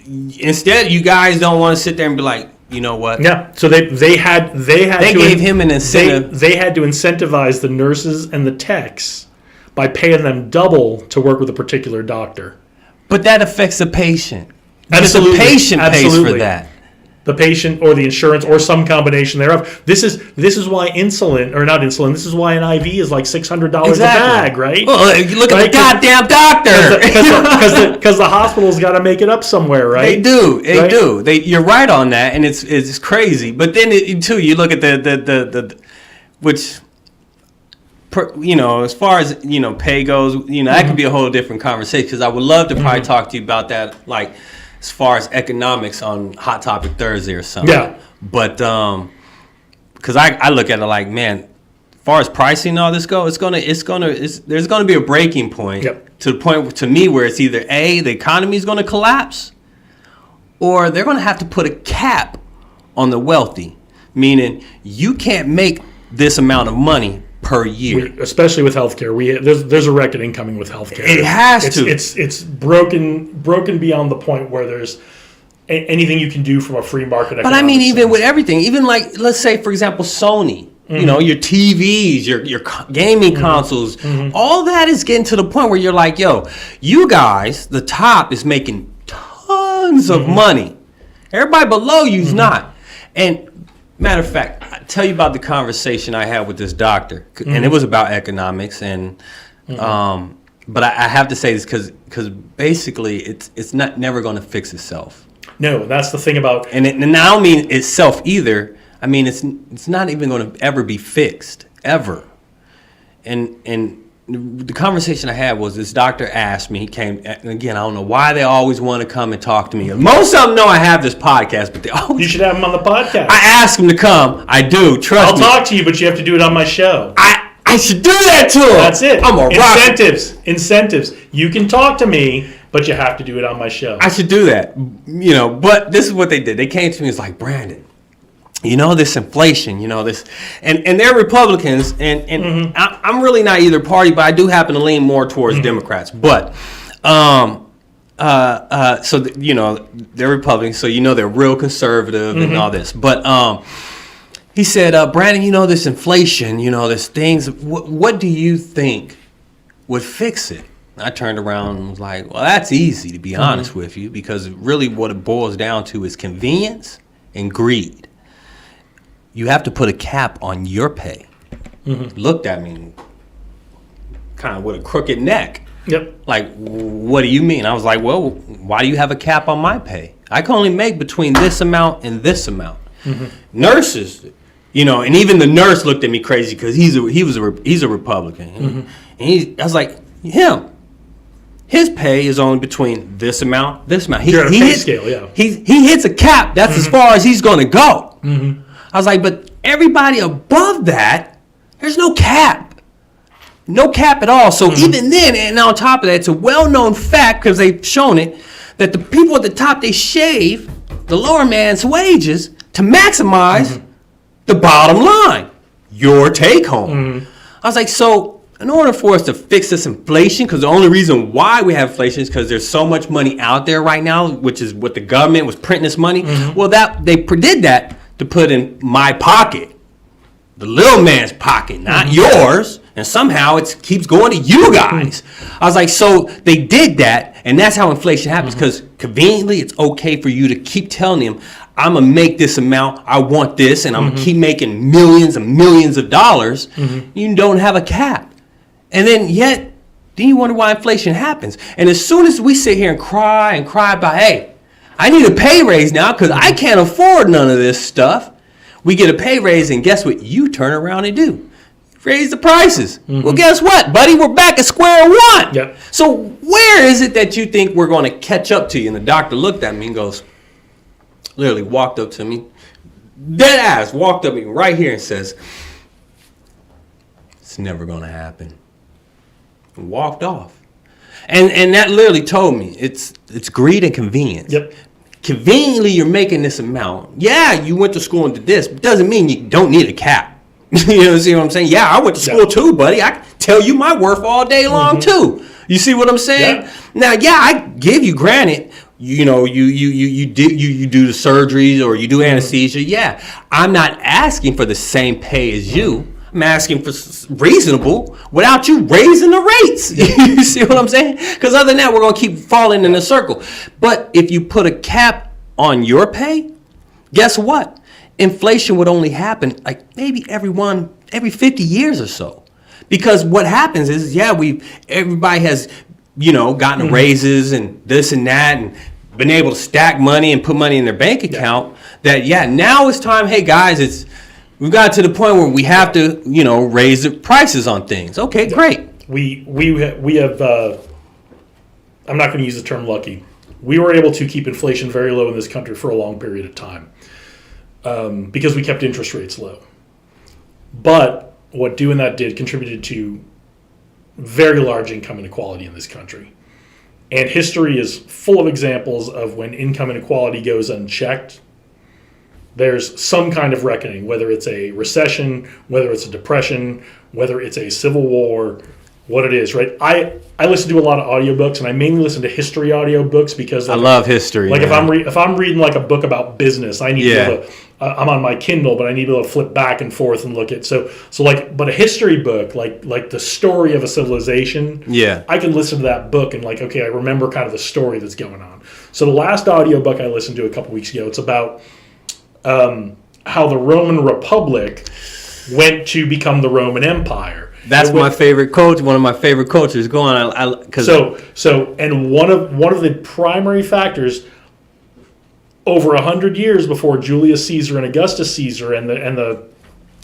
A: Instead, you guys don't want to sit there and be like, you know what?
B: Yeah. So they gave
A: him an incentive.
B: They had to incentivize the nurses and the techs by paying them double to work with a particular doctor.
A: But that affects the patient.
B: Absolutely.
A: The patient pays for that.
B: The patient or the insurance or some combination thereof. This is why insulin, or not insulin, this is why an IV is like $600 a bag, right?
A: Well, you look at the goddamn doctor.
B: Because the hospital's got to make it up somewhere, right?
A: They do. You're right on that, and it's crazy. But then, too, you look at the which, as far as, pay goes, that could be a whole different conversation, because I would love to probably talk to you about that, like, as far as economics on Hot Topic Thursday or something. Yeah. But because I look at it like, man, as far as pricing and all this go, there's gonna be a breaking point to the point to me where it's either the economy is gonna collapse, or they're gonna have to put a cap on the wealthy, meaning you can't make this amount of money per year,
B: especially with healthcare. There's a reckoning coming with healthcare.
A: It has to.
B: It's broken beyond the point where there's anything you can do from a free market.
A: But I mean, even with everything, even like, let's say, for example, Sony. Your TVs, your gaming consoles, all that is getting to the point where you're like, yo, you guys, the top is making tons of money. Everybody below you's not. And matter of fact, I'll tell you about the conversation I had with this doctor, and it was about economics. And but I have to say this because basically it's never going to fix itself.
B: No, that's the thing about.
A: And I don't mean itself either. I mean it's not even going to ever be fixed ever. And the conversation I had was, this doctor asked me, he came, and again, I don't know why they always want to come and talk to me. Most of them know I have this podcast, but they always...
B: You should have them on the podcast.
A: I ask them to come. I do. Trust me.
B: I'll talk to you, but you have to do it on my show.
A: I should do that to them.
B: That's it.
A: I'm a
B: Incentives. You can talk to me, but you have to do it on my show.
A: I should do that. But this is what they did. They came to me and was like, Brandon, this inflation, this, and they're Republicans, and I'm really not either party, but I do happen to lean more towards Democrats. But, so they're Republicans, so they're real conservative and all this. But he said, Brandon, this inflation, this things. What do you think would fix it? I turned around and was like, well, that's easy, to be honest with you, because really what it boils down to is convenience and greed. You have to put a cap on your pay. Looked at me kind of with a crooked neck.
B: Yep.
A: Like, what do you mean? I was like, well, why do you have a cap on my pay? I can only make between this amount and this amount. Nurses, and even the nurse looked at me crazy because he's a Republican. And I was like, his pay is only between this amount, this amount.
B: You're on a pay scale, yeah.
A: He hits a cap. That's as far as he's going to go. I was like, but everybody above that, there's no cap. No cap at all. So even then, and on top of that, it's a well-known fact, because they've shown it, that the people at the top, they shave the lower man's wages to maximize the bottom line, your take home. I was like, so in order for us to fix this inflation, because the only reason why we have inflation is because there's so much money out there right now, which is what the government was printing this money. Well, that they did that to put in my pocket, the little man's pocket, not yours, and somehow it keeps going to you guys. I was like, so they did that, and that's how inflation happens, because conveniently it's okay for you to keep telling them, I'm going to make this amount, I want this, and I'm going to keep making millions and millions of dollars. You don't have a cap. And then you wonder why inflation happens. And as soon as we sit here and cry about, hey, I need a pay raise now because I can't afford none of this stuff. We get a pay raise, and guess what you turn around and do? Raise the prices. Well, guess what, buddy? We're back at square one.
B: Yep.
A: So where is it that you think we're going to catch up to you? And the doctor looked at me and goes, literally walked up to me, dead ass, walked up to me right here and says, it's never going to happen. And walked off. And that literally told me it's greed and convenience.
B: Yep.
A: Conveniently, you're making this amount. Yeah, you went to school and did this, but doesn't mean you don't need a cap. See what I'm saying? Yeah, I went to school too, buddy. I can tell you my worth all day long too. You see what I'm saying?
B: Yeah.
A: Now, I give you granted. You do the surgeries or you do anesthesia. Yeah, I'm not asking for the same pay as you. I'm asking for reasonable without you raising the rates. You see what I'm saying? Because other than that, we're going to keep falling in a circle. But if you put a cap on your pay, guess what? Inflation would only happen like maybe every 50 years or so. Because what happens is, everybody has, gotten raises and this and that and been able to stack money and put money in their bank account. Now it's time. Hey guys, we've got to the point where we have to, raise the prices on things. Okay, great.
B: We have. I'm not going to use the term lucky. We were able to keep inflation very low in this country for a long period of time because we kept interest rates low. But what doing that did contributed to very large income inequality in this country. And history is full of examples of when income inequality goes unchecked, there's some kind of reckoning, whether it's a recession, whether it's a depression, whether it's a civil war, what it is, right? I listen to a lot of audiobooks, and I mainly listen to history audiobooks because
A: I love history.
B: Like if I'm reading like a book about business, I need to be able to, I'm on my Kindle, but I need to be able to flip back and forth and look at but a history book like the story of a civilization, I can listen to that book and I remember kind of the story that's going on. So the last audiobook I listened to a couple weeks ago, it's about how the Roman Republic went to become the Roman Empire.
A: That's my favorite coach. One of my favorite coaches. Go on.
B: And one of the primary factors over 100 years before Julius Caesar and Augustus Caesar and the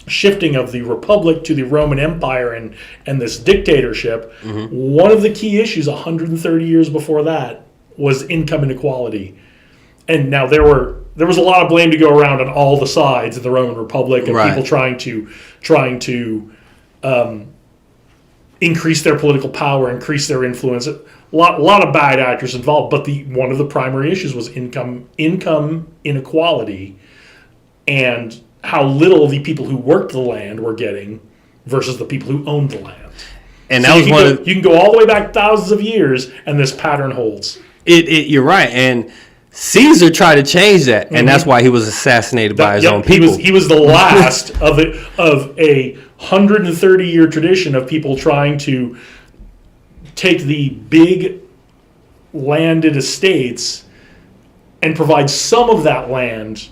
B: shifting of the Republic to the Roman Empire and this dictatorship, one of the key issues 130 years before that was income inequality. And now there was a lot of blame to go around on all the sides of the Roman Republic and people trying to increase their political power, increase their influence. A lot of bad actors involved, but one of the primary issues was income inequality and how little the people who worked the land were getting versus the people who owned the land.
A: And
B: so you can go all the way back thousands of years, and this pattern holds.
A: You're right, and Caesar tried to change that, and that's why he was assassinated by his own people.
B: He was the last of a 130-year tradition of people trying to take the big landed estates and provide some of that land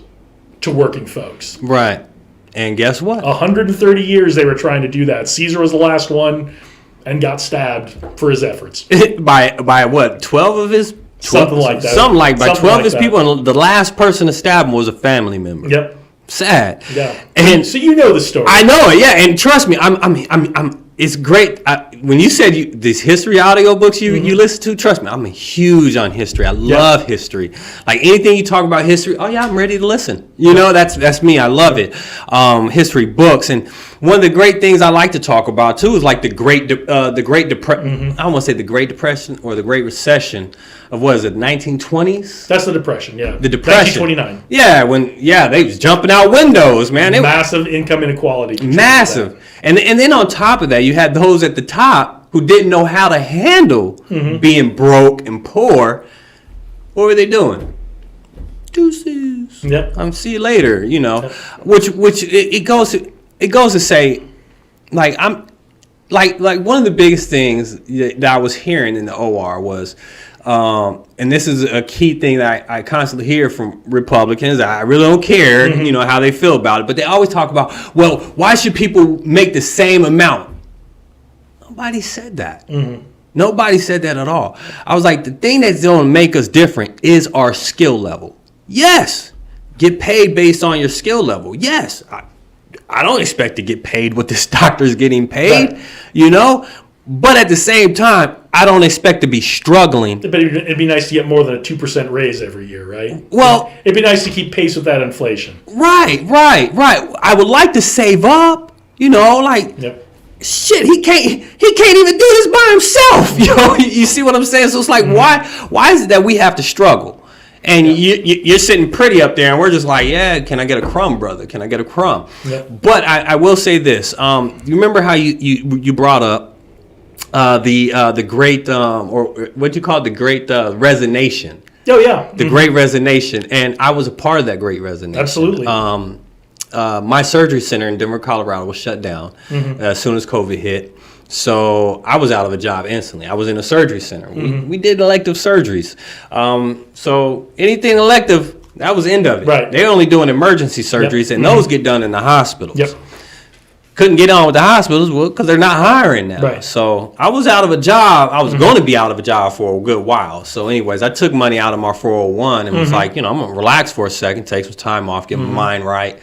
B: to working folks.
A: Right. And guess what?
B: 130 years they were trying to do that. Caesar was the last one and got stabbed for his efforts.
A: by what? 12 of his...
B: Something like that.
A: By 12 of his people, and the last person to stab him was a family member.
B: Yep.
A: Sad.
B: Yeah.
A: And
B: so you know the story.
A: I know it. Yeah, and trust me, it's great. When you said these history audiobooks you listen to, trust me, I'm huge on history. I love history. Like anything you talk about history, I'm ready to listen. That's me. I love it. History books, and one of the great things I like to talk about too is like the Great Depression. I don't want to say the Great Depression or the Great Recession of 1920s.
B: That's the Depression. Yeah,
A: the Depression.
B: 1929.
A: Yeah, they was jumping out windows, man.
B: Massive income inequality.
A: Massive. And then on top of that, you had those at the top who didn't know how to handle being broke and poor. What were they doing? Deuces.
B: Yep.
A: See you later. Which it goes to say, like I'm, like one of the biggest things that I was hearing in the OR was, and this is a key thing that I constantly hear from Republicans. I really don't care, how they feel about it, but they always talk about, well, why should people make the same amount? Nobody said that. Nobody said that at all. I was like, the thing that's going to make us different is our skill level. Yes, get paid based on your skill level. Yes, I don't expect to get paid what this doctor's getting paid, But at the same time, I don't expect to be struggling.
B: But it'd be nice to get more than a 2% raise every year, right?
A: Well,
B: it'd be nice to keep pace with that inflation.
A: Right. I would like to save up, shit, he can't even do this by himself. You see what I'm saying? So it's like, why is it that we have to struggle? And you're sitting pretty up there, and we're just like, can I get a crumb, brother? Can I get a crumb? Yep. But I will say this. You remember how you brought up the great, or what you call it, the great resignation?
B: Oh, yeah.
A: The Great Resignation. And I was a part of that Great Resignation.
B: Absolutely.
A: my surgery center in Denver, Colorado was shut down as soon as COVID hit. So I was out of a job instantly. I was in a surgery center. We did elective surgeries. So anything elective, that was the end of it.
B: Right.
A: They're only doing emergency surgeries, and those get done in the hospitals.
B: Yep.
A: Couldn't get on with the hospitals because they're not hiring now.
B: Right.
A: So I was out of a job. I was going to be out of a job for a good while. So anyways, I took money out of my 401 and was like, I'm going to relax for a second, take some time off, get my mind right.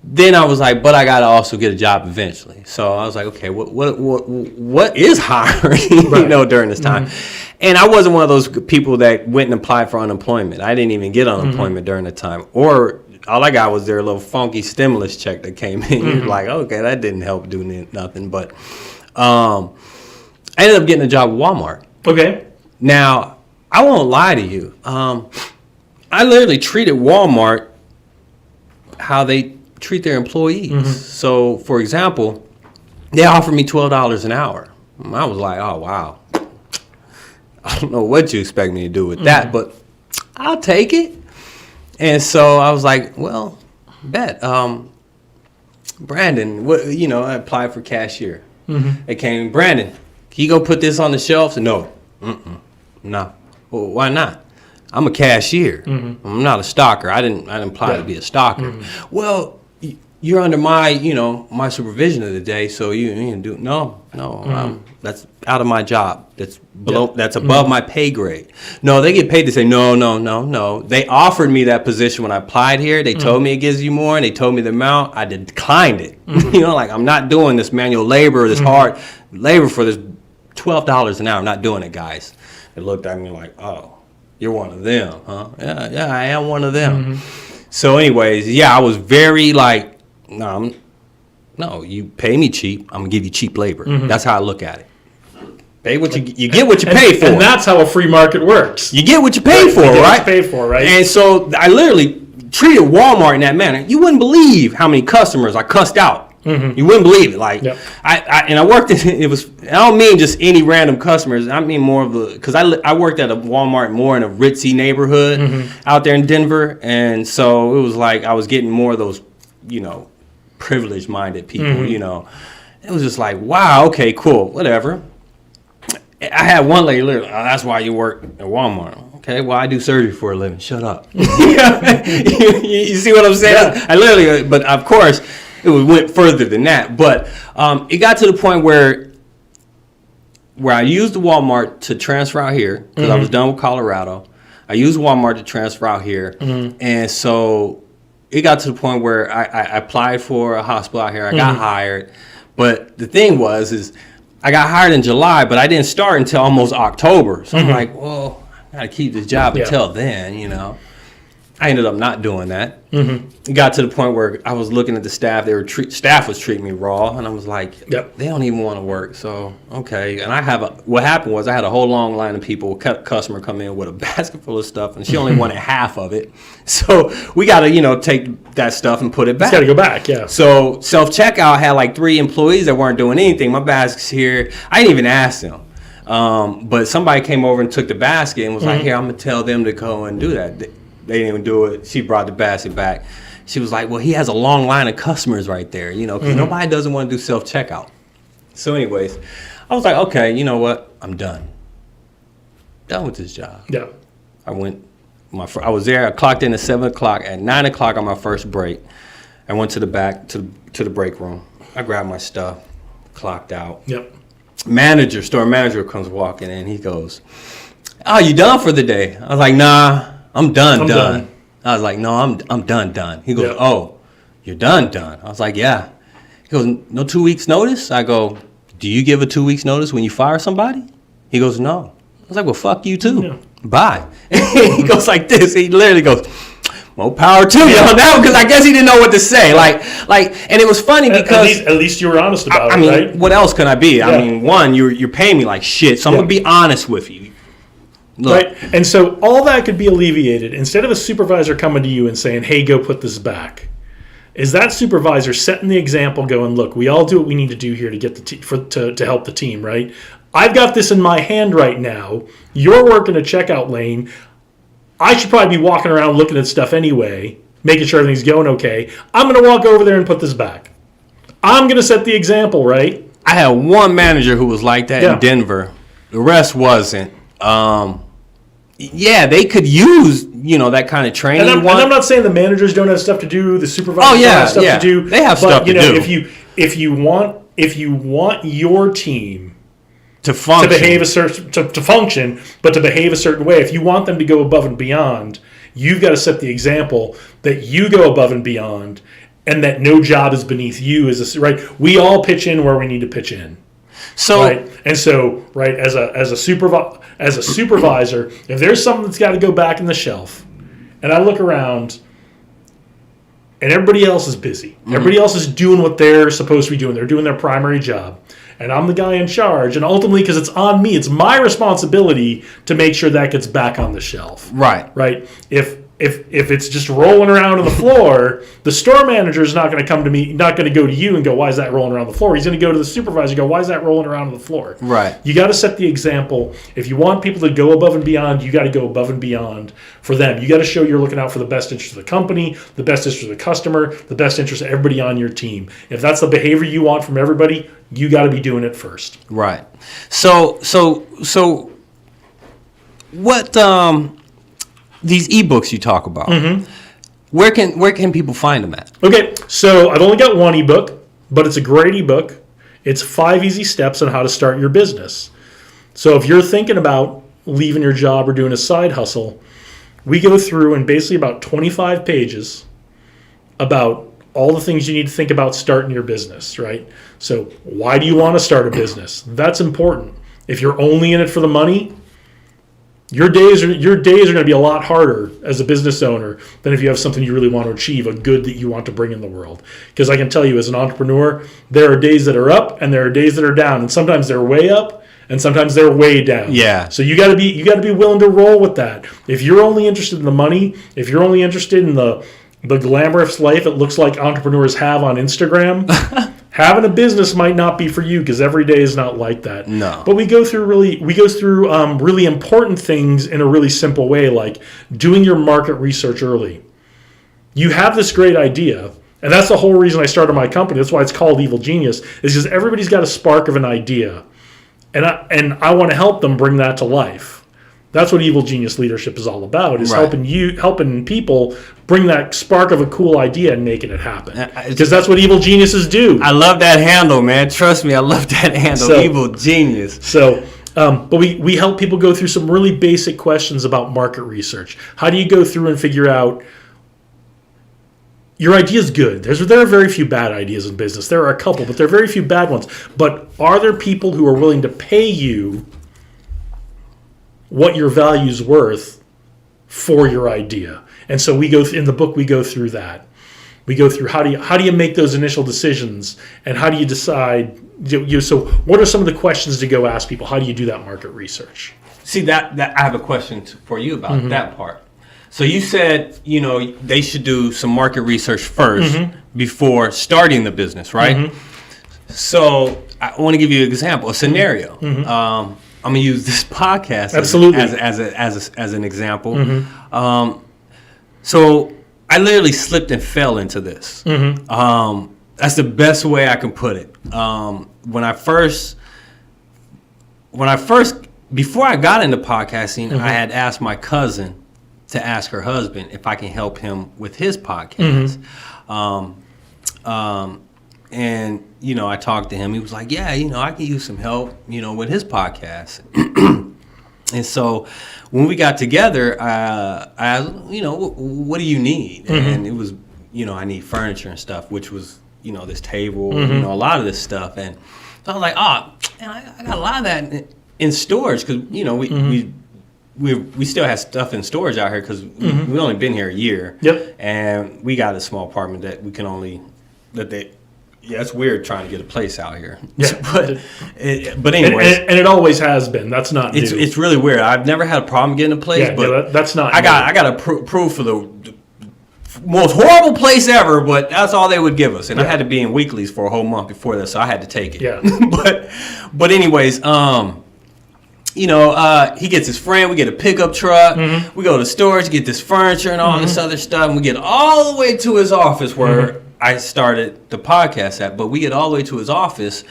A: Then I was like, but I got to also get a job eventually. So I was like, okay, what is hiring, during this time? And I wasn't one of those people that went and applied for unemployment. I didn't even get unemployment during the time. Or all I got was their little funky stimulus check that came in. You're like, okay, that didn't help do nothing. But I ended up getting a job at Walmart.
B: Okay.
A: Now, I won't lie to you. I literally treated Walmart how they treat their employees. So, for example, they offered me $12 an hour. I was like, oh, wow. I don't know what you expect me to do with that, but I'll take it. And so I was like, well, bet. Brandon, I applied for cashier. They came, Brandon, can you go put this on the shelves? No. No. Well, why not? I'm a cashier. I'm not a stocker. I didn't apply to be a stocker. Well, you're under my, my supervision of the day, so you can do no. That's out of my job. That's below. That's above my pay grade. No, they get paid to say no. They offered me that position when I applied here. They told me it gives you more, and they told me the amount. I declined it. Like I'm not doing this manual labor, this hard labor for this $12 an hour. I'm not doing it, guys. They looked at me like, oh, you're one of them, huh? Yeah, I am one of them. So, anyways, I was very like. No, you pay me cheap. I'm gonna give you cheap labor. That's how I look at it. Pay what you get what you pay for,
B: and that's how a free market works.
A: You get what you pay for, right?
B: Pay for, right?
A: And so I literally treated Walmart in that manner. You wouldn't believe how many customers I cussed out. You wouldn't believe it. Like I worked in it was. I don't mean just any random customers. I mean more of a because I worked at a Walmart more in a ritzy neighborhood out there in Denver, and so it was like I was getting more of those, privileged minded people, It was just like, wow, okay, cool, whatever. I had one lady literally, that's why you work at Walmart. Okay, well, I do surgery for a living. Shut up. You see what I'm saying?
B: Yeah.
A: I literally, but of course, it went further than that. But it got to the point where I used the Walmart to transfer out here because I was done with Colorado. I used Walmart to transfer out here, and so it got to the point where I applied for a hospital out here. I got hired. But the thing is I got hired in July, but I didn't start until almost October. So I'm like, well, I got to keep this job until then, I ended up not doing that. It got to the point where I was looking at the staff. Staff was treating me raw, and I was like, they don't even want to work. So okay. And what happened was I had a whole long line of people, customer come in with a basket full of stuff, and she only wanted half of it. So we got to take that stuff and put it back.
B: It's got to go back, yeah.
A: So self checkout had like 3 employees that weren't doing anything. My basket's here. I didn't even ask them. But somebody came over and took the basket and was like, here, I'm gonna tell them to go and do that. They didn't even do it. She brought the basket back. She was like, well, he has a long line of customers right there, because nobody doesn't want to do self-checkout. So anyways, I was like, okay, you know what? I'm done. Done with this job.
B: Yeah.
A: I was there. I clocked in at 7 o'clock. At 9 o'clock on my first break, I went to the back, to the break room. I grabbed my stuff, clocked out.
B: Yep.
A: Store manager comes walking in. He goes, oh, you done for the day? I was like, nah. I'm done. I was like, no, I'm done. He goes, oh, you're done. I was like, yeah. He goes, no 2 weeks notice? I go, do you give a 2 weeks notice when you fire somebody? He goes, no. I was like, well, fuck you too. Yeah. Bye. He goes like this. He literally goes, more power to you on that one, because I guess he didn't know what to say. Like, and it was funny because
B: at least you were honest about
A: I mean,
B: right?
A: What else can I be?
B: Yeah.
A: I mean, one, you're paying me like shit, so I'm gonna be honest with you. Look.
B: Right, and so all that could be alleviated instead of a supervisor coming to you and saying, "Hey, go put this back." Is that supervisor setting the example, going, "Look, we all do what we need to do here to get to help the team." Right? I've got this in my hand right now. You're working a checkout lane. I should probably be walking around looking at stuff anyway. making sure everything's going okay. I'm going to walk over there and put this back. I'm going to set the example, right?
A: I had one manager who was like that in Denver. The rest wasn't. They could use, that kind of training.
B: And I'm not saying the managers don't have stuff to do, the supervisors don't have stuff to do.
A: They have stuff to do.
B: If you want your team
A: to function,
B: to function, but to behave a certain way, if you want them to go above and beyond, you've got to set the example that you go above and beyond, and that no job is beneath you. Right? We all pitch in where we need to pitch in.
A: So
B: right, and so right as a supervisor, if there's something that's got to go back in the shelf, and I look around, and everybody else is busy, everybody else is doing what they're supposed to be doing. They're doing their primary job, and I'm the guy in charge. And ultimately, because it's on me, it's my responsibility to make sure that gets back on the shelf.
A: Right.
B: If it's just rolling around on the floor, the store manager is not going to come to me, not going to go to you and go, why is that rolling around the floor? He's going to go to the supervisor and go, why is that rolling around on the floor?
A: Right.
B: You got to set the example. If you want people to go above and beyond, you got to go above and beyond for them. You got to show you're looking out for the best interest of the company, the best interest of the customer, the best interest of everybody on your team. If that's the behavior you want from everybody, you got to be doing it first.
A: Right. So what these ebooks you talk about, where can people find them at?
B: Okay, so I've only got one ebook, but it's a great ebook. It's 5 easy steps on how to start your business. So if you're thinking about leaving your job or doing a side hustle, we go through in basically about 25 pages about all the things you need to think about starting your business, right? So why do you want to start a business? That's important. If you're only in it for the money, your days are going to be a lot harder as a business owner than if you have something you really want to achieve, a good that you want to bring in the world. Because I can tell you, as an entrepreneur, there are days that are up and there are days that are down, and sometimes they're way up and sometimes they're way down.
A: Yeah.
B: So you got to be willing to roll with that. If you're only interested in the money, if you're only interested in the glamorous life it looks like entrepreneurs have on Instagram, having a business might not be for you, because every day is not like that.
A: No.
B: But we go through really important things in a really simple way, like doing your market research early. You have this great idea, and that's the whole reason I started my company. That's why it's called Evil Genius, is because everybody's got a spark of an idea, and I want to help them bring that to life. That's what Evil Genius Leadership is all about, is helping people bring that spark of a cool idea and making it happen. Because that's what Evil Geniuses do.
A: I love that handle, man. Trust me, I love that handle, Evil Genius.
B: So, but we help people go through some really basic questions about market research. How do you go through and figure out your idea is good? There are very few bad ideas in business. There are a couple, but there are very few bad ones. But are there people who are willing to pay you what your value's worth for your idea? And so in the book we go through that. We go through how do you make those initial decisions, and how do you decide? So what are some of the questions to go ask people? How do you do that market research?
A: See that I have a question for you about that part. So you said they should do some market research first before starting the business, right? So I want to give you an example, a scenario. I'm gonna use this podcast as an example. So I literally slipped and fell into this. That's the best way I can put it. Before I got into podcasting, I had asked my cousin to ask her husband if I can help him with his podcast. And, I talked to him. He was like, yeah, I can use some help, with his podcast. And so when we got together, I asked, what do you need? And it was, I need furniture and stuff, which was, this table, a lot of this stuff. And so I was like, I got a lot of that in storage, because, we still have stuff in storage out here, because we've only been here a year.
B: Yep.
A: And we got a small apartment that we can only, yeah, it's weird trying to get a place out here.
B: Yeah.
A: but anyways.
B: And it always has been. That's not new.
A: It's really weird. I've never had a problem getting a place, but
B: that's not
A: I got a proof for the most horrible place ever, but that's all they would give us. And I had to be in weeklies for a whole month before that, so I had to take it.
B: Yeah.
A: But anyways, he gets his friend. We get a pickup truck. We go to storage, get this furniture and all this other stuff. And we get all the way to his office where I started the podcast at. But we get all the way to his office.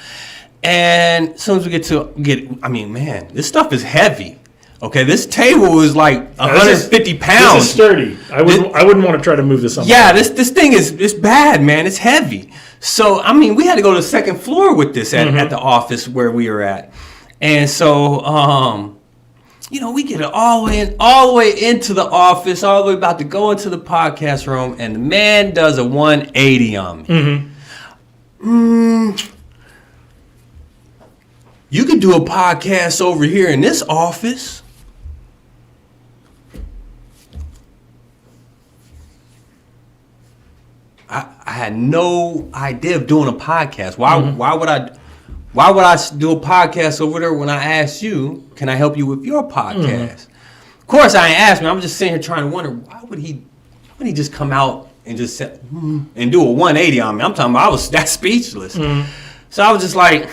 A: And as soon as we man, this stuff is heavy. Okay, this table is like 150 pounds.
B: This is sturdy. I wouldn't want to try to move this up.
A: Yeah, this thing it's bad, man. It's heavy. So, we had to go to the second floor with this at the office where we were at. And so, we get it all the way into the office, all the way about to go into the podcast room, and the man does a 180 on me. You could do a podcast over here in this office. I had no idea of doing a podcast. Why would I do a podcast over there when I asked you, can I help you with your podcast? Of course I ain't asked me. I'm just sitting here trying to wonder, why would he just come out and just say, and do a 180 on me? I'm talking about I was that speechless. So I was just like,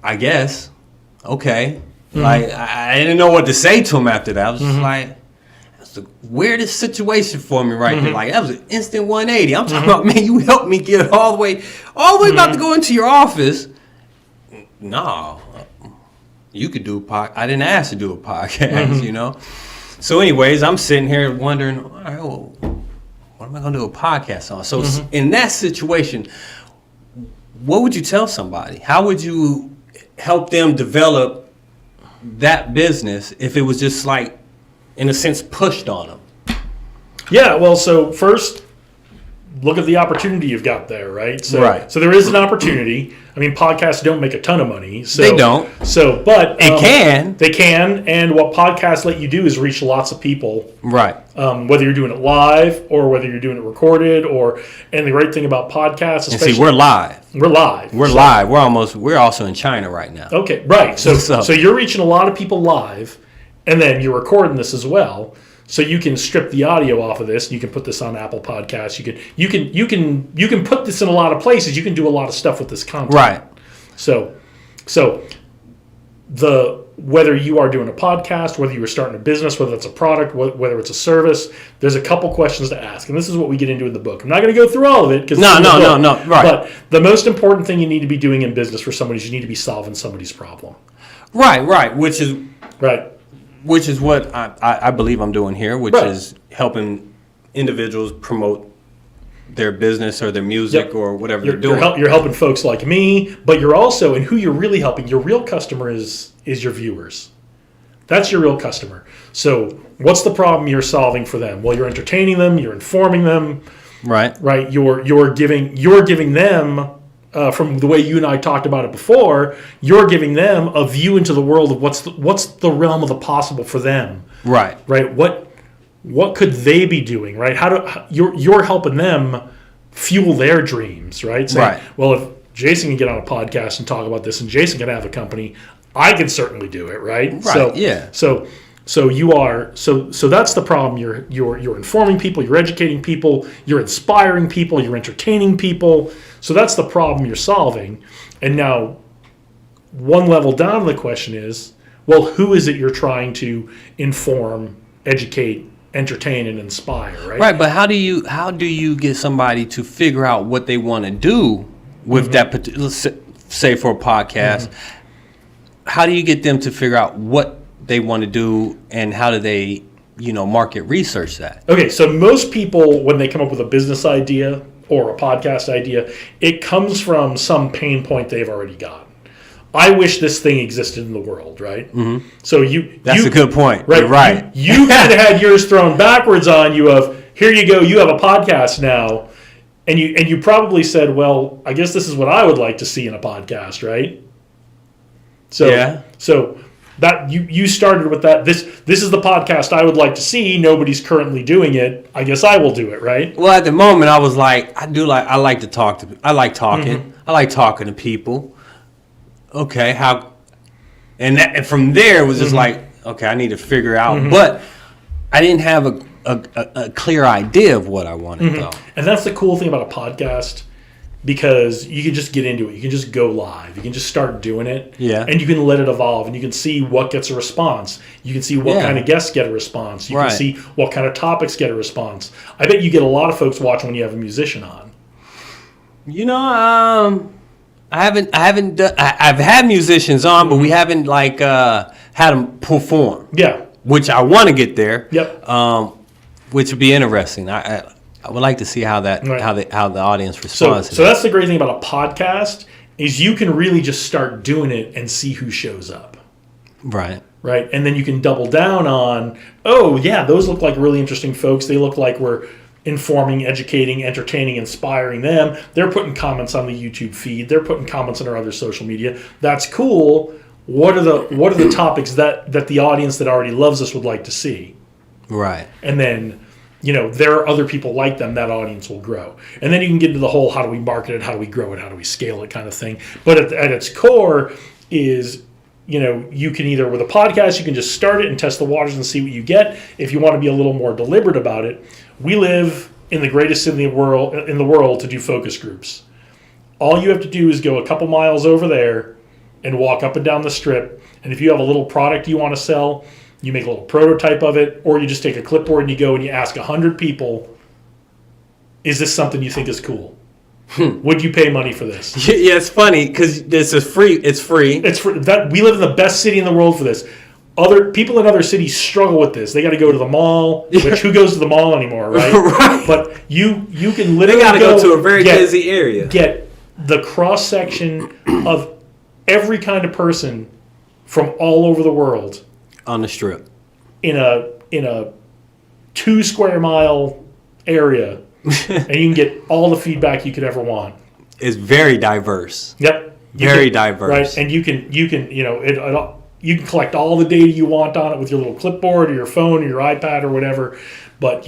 A: I guess, okay. Like I didn't know what to say to him after that. I was just like, that's the weirdest situation for me right there. Like that was an instant 180. I'm talking about, man, you helped me get all the way about to go into your office. No, you could do a podcast. I didn't ask to do a podcast, So anyways, I'm sitting here wondering, all right, well, what am I going to do a podcast on? So in that situation, what would you tell somebody? How would you help them develop that business if it was just like, in a sense, pushed on them?
B: Yeah, well, so first, look at the opportunity you've got there, right? So there is an opportunity. Podcasts don't make a ton of money. So,
A: they don't.
B: So, but
A: they can.
B: They can, and what podcasts let you do is reach lots of people.
A: Right.
B: Whether you're doing it live or whether you're doing it recorded, and the great thing about podcasts, especially,
A: and see, we're live.
B: We're live.
A: We're live. We're also in China right now.
B: Okay, right. So you're reaching a lot of people live, and then you're recording this as well. So you can strip the audio off of this. You can put this on Apple Podcasts. You can put this in a lot of places. You can do a lot of stuff with this content.
A: Right.
B: So whether you are doing a podcast, whether you are starting a business, whether it's a product, whether it's a service, there's a couple questions to ask, and this is what we get into in the book. I'm not going to go through all of it because
A: no, right.
B: But the most important thing you need to be doing in business for somebody is you need to be solving somebody's problem.
A: Right. Which is
B: right.
A: Which is what I believe I'm doing here, which is helping individuals promote their business or their music or whatever they're doing.
B: You're helping folks like me, but you're also, and who you're really helping, your real customer is your viewers. That's your real customer. So what's the problem you're solving for them? Well, you're entertaining them, you're informing them.
A: Right.
B: Right. You're giving them, from the way you and I talked about it before, you're giving them a view into the world of what's the realm of the possible for them.
A: Right.
B: Right. What could they be doing? Right. You're helping them fuel their dreams. Right. Saying, well, if Jason can get on a podcast and talk about this, and Jason can have a company, I can certainly do it. Right.
A: Right.
B: So you are so that's the problem. You're informing people, you're educating people, you're inspiring people, you're entertaining people. So that's the problem you're solving. And now, one level down, the question is, well, who is it you're trying to inform, educate, entertain, and inspire? Right.
A: Right. But how do you get somebody to figure out what they want to do with that particular, say for a podcast? How do you get them to figure out what they want to do, and how do they, market research that? Okay,
B: so most people, when they come up with a business idea or a podcast idea, it comes from some pain point they've already got. I wish this thing existed in the world, right? Mm-hmm. So that's
A: a good point.
B: Right,
A: you're right.
B: You kind of had yours thrown backwards on you of, here you go, you have a podcast now, and you probably said, well, I guess this is what I would like to see in a podcast, right? So that you started with that. This is the podcast I would like to see. Nobody's currently doing it. I guess I will do it, right?
A: Well, at the moment, I was like, I like to talk. I like talking. Mm-hmm. I like talking to people. Okay, how? And from there, it was just like, okay, I need to figure out. But I didn't have a clear idea of what I wanted, though.
B: And that's the cool thing about a podcast because you can just get into it. You can just go live. You can just start doing it.
A: Yeah.
B: And you can let it evolve, and you can see what gets a response. You can see what kind of guests get a response. You can see what kind of topics get a response. I bet you get a lot of folks watching when you have a musician on.
A: You know, I've had musicians on, but we haven't had them perform.
B: Yeah.
A: Which I want to get there.
B: Yep.
A: Which would be interesting. I would like to see how that how the audience responds.
B: So that's the great thing about a podcast is you can really just start doing it and see who shows up.
A: Right.
B: Right. And then you can double down on, oh yeah, those look like really interesting folks. They look like we're informing, educating, entertaining, inspiring them. They're putting comments on the YouTube feed. They're putting comments on our other social media. That's cool. What are the topics that the audience that already loves us would like to see? Right. And then, there are other people like them, that audience will grow. And then you can get into the whole how do we market it, how do we grow it, how do we scale it kind of thing. But at its core is, you can either, with a podcast, you can just start it and test the waters and see what you get. If you want to be a little more deliberate about it, we live in the greatest city in the world to do focus groups. All you have to do is go a couple miles over there and walk up and down the strip. And if you have a little product you want to sell, you make a little prototype of it, or you just take a clipboard and you go and you ask 100 people, is this something you think is cool? Would you pay money for this?
A: Yeah, it's funny because this is free. It's free.
B: It's free. We live in the best city in the world for this. Other people in other cities struggle with this. They got to go to the mall, which who goes to the mall anymore, right? Right. But you can literally
A: got to go to a very busy area. Get
B: the cross section of every kind of person from all over the world
A: on the strip
B: in a 2 square mile area, and you can get all the feedback you could ever want.
A: It's very diverse.
B: Yep,
A: very diverse.
B: Right, and you can you can collect all the data you want on it with your little clipboard or your phone or your iPad or whatever. But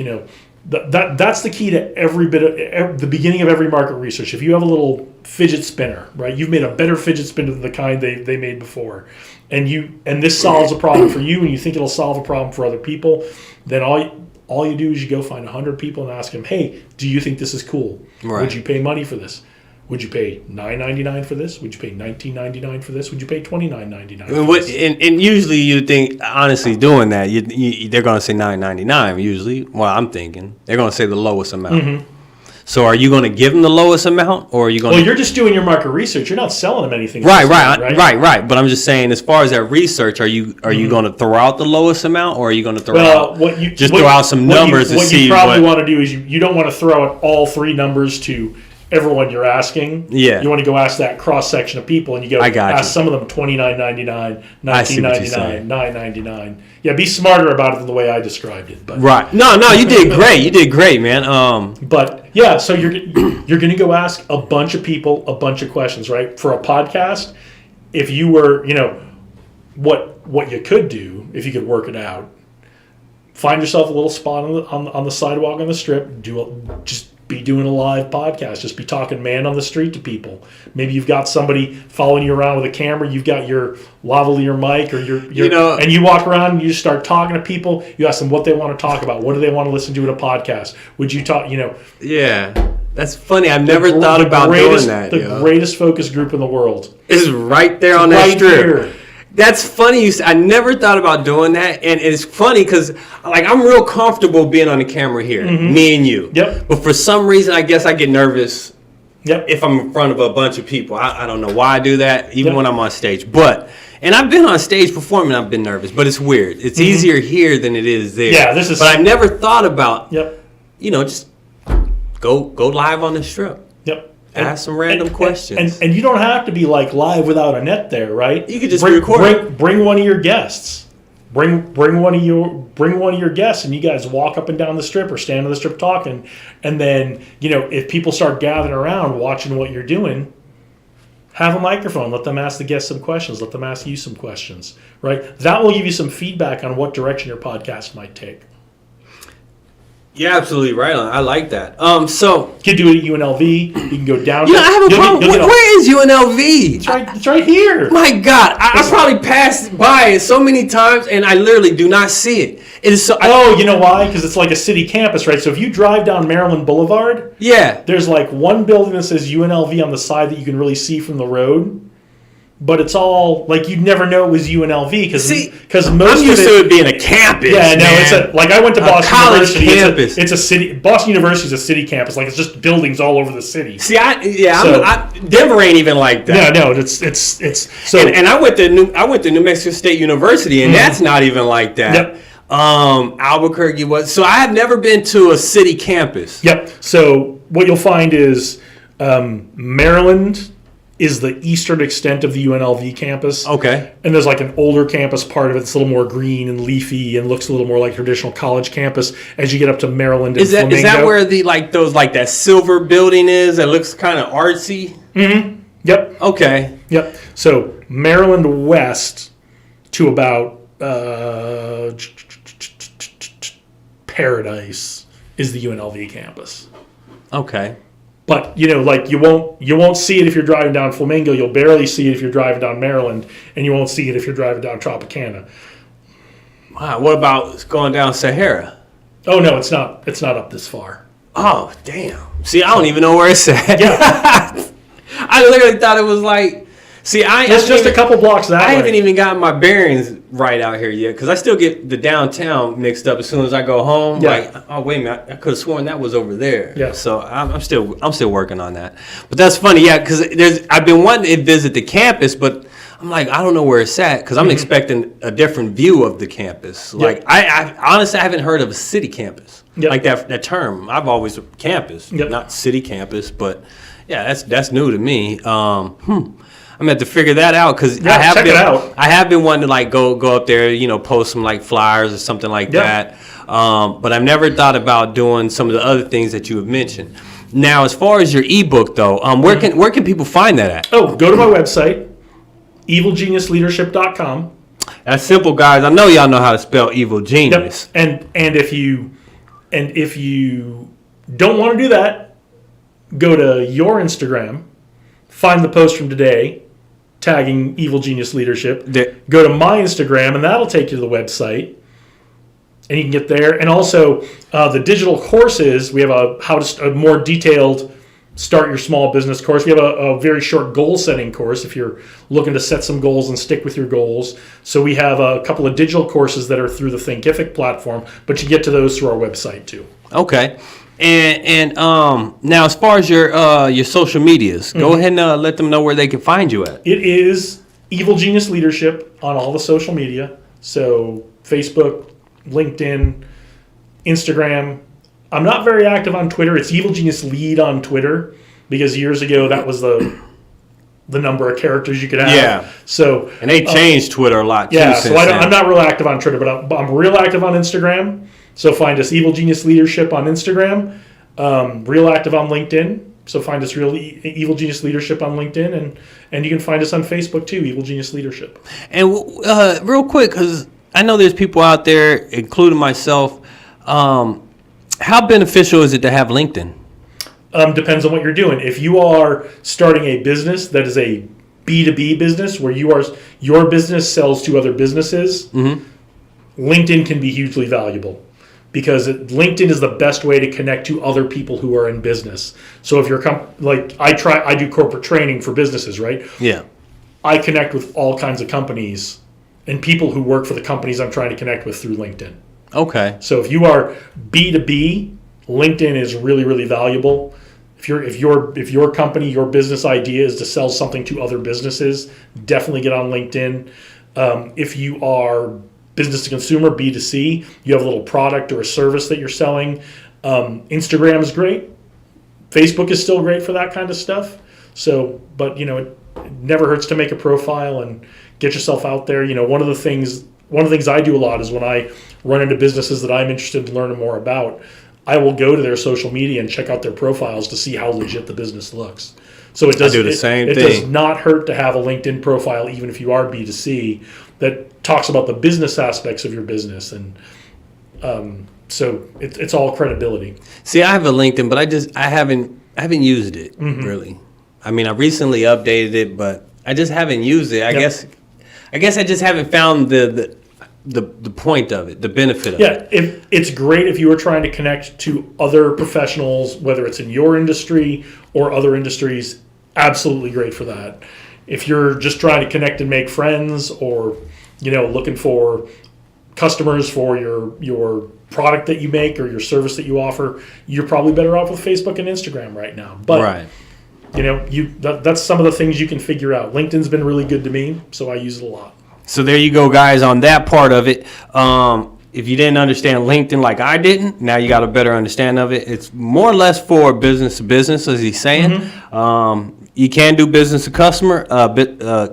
B: that's the key to every bit of the beginning of every market research. If you have a little fidget spinner, right, you've made a better fidget spinner than the kind they made before, and this solves a problem for you, and you think it'll solve a problem for other people, then all you do is you go find 100 people and ask them, hey, do you think this is cool? Right. Would you pay money for this? Would you pay $9.99 for this? Would you pay $19.99 for this? Would you pay $29.99 for this?
A: And usually you think, honestly, doing that, they're going to say $9.99 usually. Well, I'm thinking. They're going to say the lowest amount. Mm-hmm. So are you going to give them the lowest amount, or are you going
B: Well, you're just doing your market research. You're not selling them anything.
A: Right. But I'm just saying, as far as that research, are you going to throw out the lowest amount, or are you going to throw out some numbers to see
B: what you probably want to do is you don't want to throw out all 3 numbers to everyone you're asking.
A: Yeah.
B: You want to go ask that cross section of people, and you go ask some of them $29.99, $19.99, $9.99. Yeah, be smarter about it than the way I described it. But.
A: Right. No, you did great. You did great, man.
B: But yeah, so you're going to go ask a bunch of people a bunch of questions, right? For a podcast, if you were, what you could do if you could work it out, find yourself a little spot on the sidewalk on the strip, just be doing a live podcast. Just be talking man on the street to people. Maybe you've got somebody following you around with a camera. You've got your lavalier mic or your and you walk around and you just start talking to people. You ask them what they want to talk about. What do they want to listen to in a podcast? Would you talk,
A: Yeah. That's funny. I've never thought about doing that.
B: The greatest focus group in the world
A: is right there on that strip. Here. That's funny. I never thought about doing that, and it's funny because, I'm real comfortable being on the camera here, me and you.
B: Yep.
A: But for some reason, I guess I get nervous.
B: Yep.
A: If I'm in front of a bunch of people, I don't know why I do that, even when I'm on stage. And I've been on stage performing, I've been nervous, but it's weird. It's easier here than it is there.
B: Yeah, this is.
A: But I've never thought about, just go live on the strip.
B: Yep.
A: Ask some random questions.
B: And you don't have to be live without a net there, right?
A: You could just record.
B: Bring one of your guests. Bring one of your guests, and you guys walk up and down the strip or stand on the strip talking. And then, if people start gathering around watching what you're doing, have a microphone. Let them ask the guests some questions. Let them ask you some questions, right? That will give you some feedback on what direction your podcast might take.
A: You're absolutely right on. I like that. So
B: You can do it at UNLV. You can go down.
A: I have a problem. Where is UNLV?
B: It's right here.
A: My God, I probably passed by it so many times, and I literally do not see it. It is so.
B: You know why? Because it's like a city campus, right? So if you drive down Maryland Boulevard, there's like one building that says UNLV on the side that you can really see from the road. But it's all like you'd never know it was UNLV because most
A: I'm used
B: of
A: to it being a campus.
B: Yeah, no,
A: man.
B: it's I went to Boston
A: college
B: University.
A: campus.
B: It's a city. Boston University is a city campus. Like it's just buildings all over the city.
A: See, Denver ain't even like that.
B: Yeah, no, it's so.
A: And I went to New Mexico State University, and that's not even like that.
B: Yep.
A: Albuquerque was. So I have never been to a city campus.
B: Yep. So what you'll find is Maryland is the eastern extent of the UNLV campus.
A: Okay.
B: And there's like an older campus part of it that's a little more green and leafy and looks a little more like traditional college campus as you get up to Maryland and Flamingo.
A: Is that where that silver building is that looks kind of artsy?
B: Mm-hmm. Yep.
A: Okay.
B: Yep. So Maryland west to about Paradise is the UNLV campus.
A: Okay.
B: But you won't see it if you're driving down Flamingo. You'll barely see it if you're driving down Maryland, and you won't see it if you're driving down Tropicana.
A: Wow. What about going down Sahara?
B: Oh no, it's not. It's not up this far.
A: Oh damn. See, I don't even know where it's at.
B: Yeah.
A: I literally thought it was like. See,
B: it's just a couple blocks that way.
A: I haven't even gotten my bearings right out here yet because I still get the downtown mixed up as soon as I go home.
B: Yeah.
A: Like, oh wait a minute, I could have sworn that was over there.
B: Yeah.
A: So I'm still working on that. But that's funny, yeah, because I've been wanting to visit the campus, but I'm like, I don't know where it's at because I'm expecting a different view of the campus. Like, I honestly haven't heard of a city campus like that term. I've always campus, not city campus, but yeah, that's new to me. I'm gonna have to figure that out because I have been wanting to like go up there, post some like flyers or something like that. But I've never thought about doing some of the other things that you have mentioned. Now, as far as your ebook though, where can people find that at?
B: Oh, go to my website, evilgeniusleadership.com.
A: That's simple, guys. I know y'all know how to spell evil genius.
B: Yep. And if you don't want to do that, go to your Instagram, find the post from today, tagging Evil Genius Leadership. Go to my Instagram, and that'll take you to the website, and you can get there. And also, the digital courses, we have a more detailed Start Your Small Business course. We have a very short goal-setting course if you're looking to set some goals and stick with your goals. So we have a couple of digital courses that are through the Thinkific platform, but you get to those through our website, too.
A: Okay. And now, as far as your social medias, go ahead and let them know where they can find you at.
B: It is Evil Genius Leadership on all the social media. So Facebook, LinkedIn, Instagram. I'm not very active on Twitter. It's Evil Genius Lead on Twitter because years ago that was the number of characters you could have.
A: Yeah.
B: So
A: and they changed Twitter a lot too.
B: Yeah. So I'm not real active on Twitter, but I'm real active on Instagram. So find us Evil Genius Leadership on Instagram, real active on LinkedIn. So find us Evil Genius Leadership on LinkedIn, and you can find us on Facebook too, Evil Genius Leadership.
A: And real quick, because I know there's people out there, including myself, how beneficial is it to have LinkedIn?
B: Depends on what you're doing. If you are starting a business that is a B2B business where your business sells to other businesses, LinkedIn can be hugely valuable. Because LinkedIn is the best way to connect to other people who are in business. So if you're I do corporate training for businesses, right?
A: Yeah.
B: I connect with all kinds of companies and people who work for the companies I'm trying to connect with through LinkedIn.
A: Okay.
B: So if you are B2B, LinkedIn is really, really valuable. If your company, your business idea is to sell something to other businesses, definitely get on LinkedIn. If you are business to consumer, B2C, you have a little product or a service that you're selling. Instagram is great. Facebook is still great for that kind of stuff. So, but it never hurts to make a profile and get yourself out there. One of the things I do a lot is when I run into businesses that I'm interested in learning more about, I will go to their social media and check out their profiles to see how legit the business looks. So it does.
A: I do the same thing.
B: It does not hurt to have a LinkedIn profile, even if you are B2C, that talks about the business aspects of your business. And So it's all credibility.
A: See, I have a LinkedIn, but I haven't used it really. I mean, I recently updated it, but I just haven't used it. I guess I just haven't found the point of it, the benefit of it.
B: Yeah, it's great if you are trying to connect to other professionals, whether it's in your industry or other industries. Absolutely great for that. If you're just trying to connect and make friends, or looking for customers for your product that you make or your service that you offer, you're probably better off with Facebook and Instagram right now. But
A: Right.
B: that's some of the things you can figure out. LinkedIn's been really good to me, so I use it a lot.
A: So there you go, guys, on that part of it. If you didn't understand LinkedIn like I didn't, now you got a better understanding of it. It's more or less for business to business, as he's saying. You can do business to customer,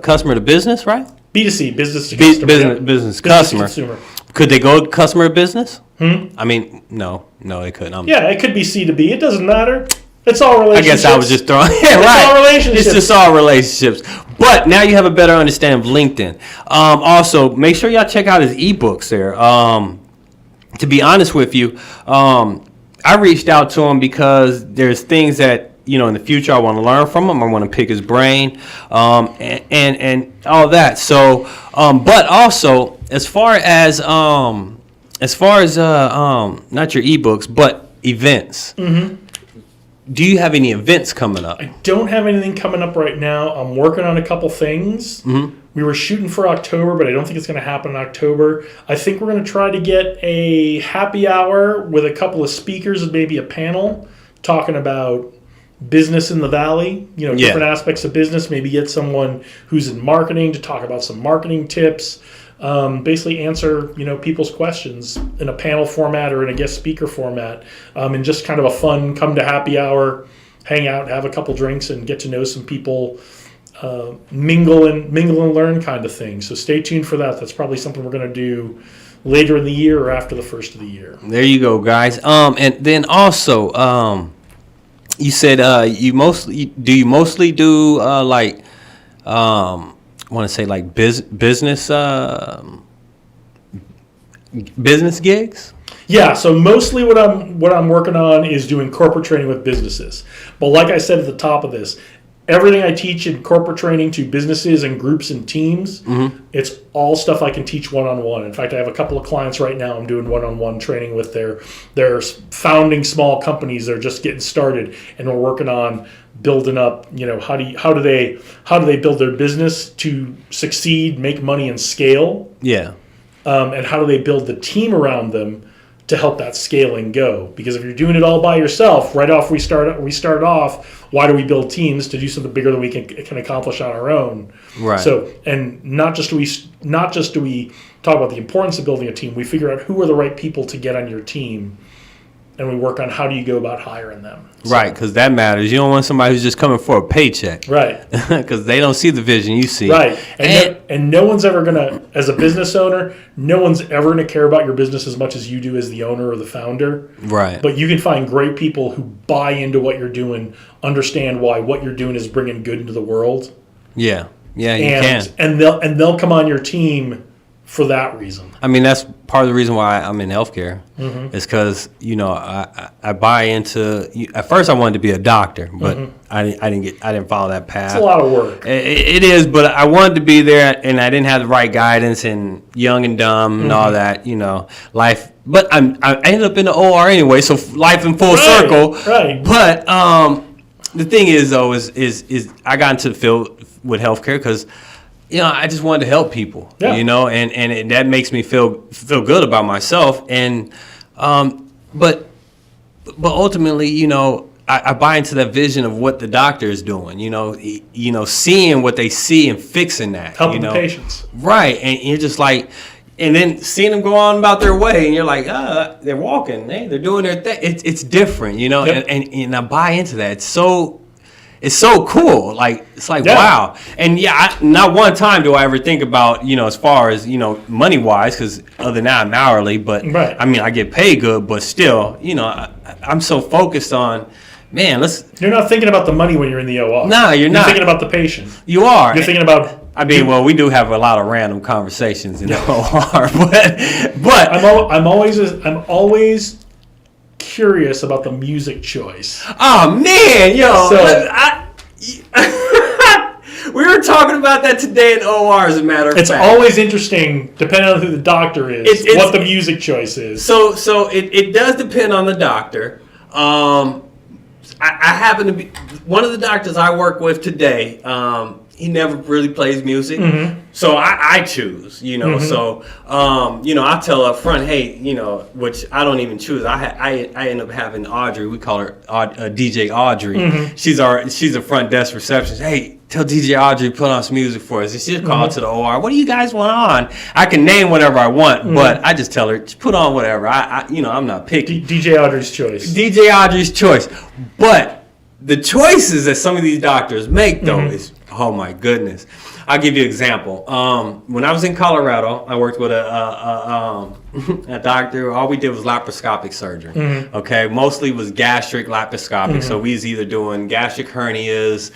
A: customer to business, right?
B: B2C, business to customer.
A: Business customer.
B: To consumer.
A: Could they go customer to business? I mean, no, they couldn't.
B: Yeah, it could be C to B. It doesn't matter. It's all relationships.
A: I guess I was just throwing. Yeah,
B: it's
A: right.
B: all relationships.
A: It's just all relationships. But now you have a better understanding of LinkedIn. Also, make sure y'all check out his ebooks there. To be honest with you, I reached out to him because there's things that in the future I want to learn from him. I want to pick his brain, and all that. So, but also as far as not your ebooks, but events. Do you have any events coming up?
B: I don't have anything coming up right now. I'm working on a couple things. We were shooting for October, but I don't think it's going to happen in October. I think we're going to try to get a happy hour with a couple of speakers and maybe a panel talking about business in the Valley, different aspects of business. Maybe get someone who's in marketing to talk about some marketing tips. Basically answer people's questions in a panel format or in a guest speaker format, and just kind of a fun come to happy hour, hang out, have a couple drinks, and get to know some people, mingle and learn kind of thing. So stay tuned for that. That's probably something we're going to do later in the year or after the first of the year.
A: There you go, guys. And then also, you said you mostly do like. I want to say like business gigs.
B: Yeah, so mostly what I'm working on is doing corporate training with businesses. But like I said at the top of this, everything I teach in corporate training to businesses and groups and teams, it's all stuff I can teach one-on-one. In fact, I have a couple of clients right now I'm doing one-on-one training with their founding small companies. They're just getting started, and we're working on building up, how do they build their business to succeed, make money, and scale?
A: Yeah.
B: And how do they build the team around them to help that scaling go? Because if you're doing it all by yourself, right off we start off, why do we build teams to do something bigger than we can accomplish on our own?
A: Right.
B: So, and not just do we talk about the importance of building a team, we figure out who are the right people to get on your team, and we work on how do you go about hiring them. So,
A: right, because that matters. You don't want somebody who's just coming for a paycheck.
B: Right.
A: Because they don't see the vision you see.
B: Right. And no one's ever going to, as a business owner, no one's ever going to care about your business as much as you do as the owner or the founder.
A: Right.
B: But you can find great people who buy into what you're doing, understand why what you're doing is bringing good into the world.
A: Yeah. Yeah, you can.
B: And they'll come on your team for that reason.
A: I mean, that's part of the reason why I'm in healthcare. Is because I buy into. At first, I wanted to be a doctor, but I didn't follow that path.
B: It's a lot of work.
A: It is, but I wanted to be there, and I didn't have the right guidance, and young and dumb and all that. Life. But I ended up in the OR anyway, so life in full circle.
B: Right.
A: But the thing is, though, is I got into the field with healthcare because. I just wanted to help people, and that makes me feel good about myself. And but ultimately, I buy into that vision of what the doctor is doing. Seeing what they see and fixing that.
B: Helping the patients.
A: Right, and you're just like, and then seeing them go on about their way, and you're like, they're walking, they're doing their thing. It's different,
B: Yep.
A: and I buy into that. It's so cool. Like, it's like, wow. And not one time do I ever think about, as far as, money wise, because other than that, I'm hourly, but
B: right.
A: I mean, I get paid good, but still, I'm so focused on, man,
B: You're not thinking about the money when you're in the OR.
A: No, you're not.
B: You're thinking about the patient.
A: You are.
B: You're thinking about
A: I mean, well, we do have a lot of random conversations in the OR, but
B: I'm always curious about the music choice.
A: Oh man, yo,
B: So-
A: we were talking about that today in OR. As a matter of
B: It's
A: fact,
B: always interesting, depending on who the doctor is,
A: It's-
B: what the music choice is.
A: so it does depend on the doctor. I happen to be one of the doctors I work with today. He never really plays music, so I choose, you know. So, you know, I tell up front, hey, you know, which I don't even choose. I end up having Audrey. We call her DJ Audrey. She's a front desk receptionist. Hey, tell DJ Audrey to put on some music for us. And she'll call to the OR. What do you guys want on? I can name whatever I want, but I just tell her just put on whatever. You know, I'm not picky.
B: DJ Audrey's choice.
A: DJ Audrey's choice, but the choices that some of these doctors make though is, oh my goodness. I'll give you an example. When I was in Colorado, I worked with a doctor. All we did was laparoscopic surgery. Okay, mostly was gastric laparoscopic. So we was either doing gastric hernias,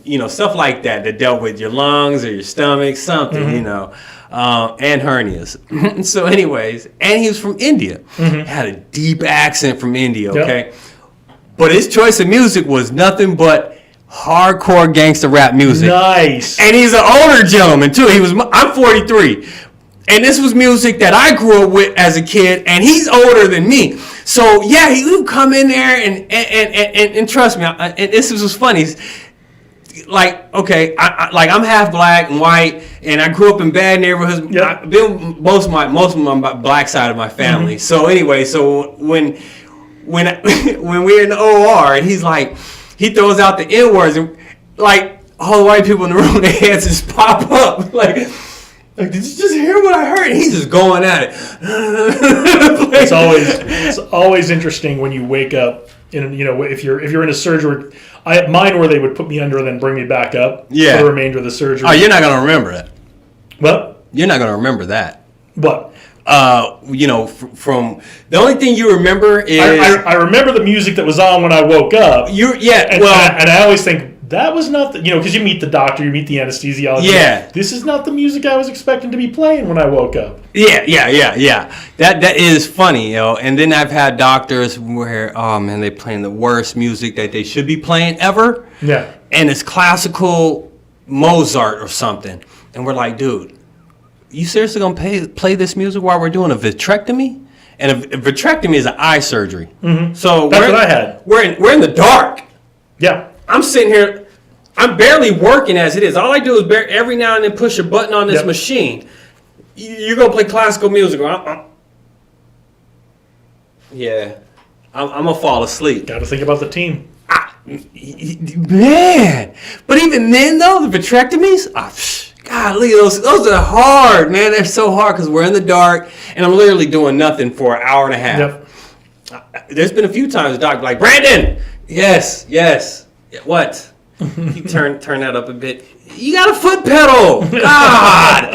A: you know, stuff like that dealt with your lungs or your stomach, something, you know, and hernias. So, anyways, and he was from India. Had a deep accent from India. Okay, but his choice of music was nothing but hardcore gangster rap music.
B: Nice.
A: And he's an older gentleman too. I'm 43. And this was music that I grew up with as a kid, and he's older than me. So yeah, he would come in there and trust me, and this was funny. Like, okay, I'm half black and white, and I grew up in bad neighborhoods. I've been most of my black side of my family. So anyway, so when we're in the OR and he's like, he throws out the N words and like all the white people in the room, their heads just pop up like did you just hear what I heard? And he's just going at it.
B: It's always interesting when you wake up. You know, if you're in a surgery, mine where they would put me under and then bring me back up for the remainder of the surgery.
A: Oh, you're not gonna remember that.
B: What?
A: You're not gonna remember that.
B: What?
A: You know, from the only thing you remember is
B: I remember the music that was on when I woke up. And I always think that was not the, you know, because you meet the doctor, you meet the anesthesiologist.
A: Yeah,
B: this is not the music I was expecting to be playing when I woke up.
A: Yeah. That is funny, you know. And then I've had doctors where, oh man, they're playing the worst music that they should be playing ever.
B: Yeah.
A: And it's classical Mozart or something, and we're like, dude, you seriously gonna play this music while we're doing a vitrectomy? And a vitrectomy is an eye surgery. So
B: that's what I had.
A: We're in the dark.
B: Yeah.
A: I'm sitting here. I'm barely working as it is. All I do is every now and then push a button on this machine. You're gonna play classical music. Yeah, I'm gonna fall asleep.
B: Got to think about the team.
A: Man, but even then though, the vitrectomies. Golly, those are hard, man. They're so hard because we're in the dark, and I'm literally doing nothing for an hour and a half.
B: Yep.
A: There's been a few times the doctor like, Brandon, yes. What? You turn that up a bit. You got a foot pedal. God.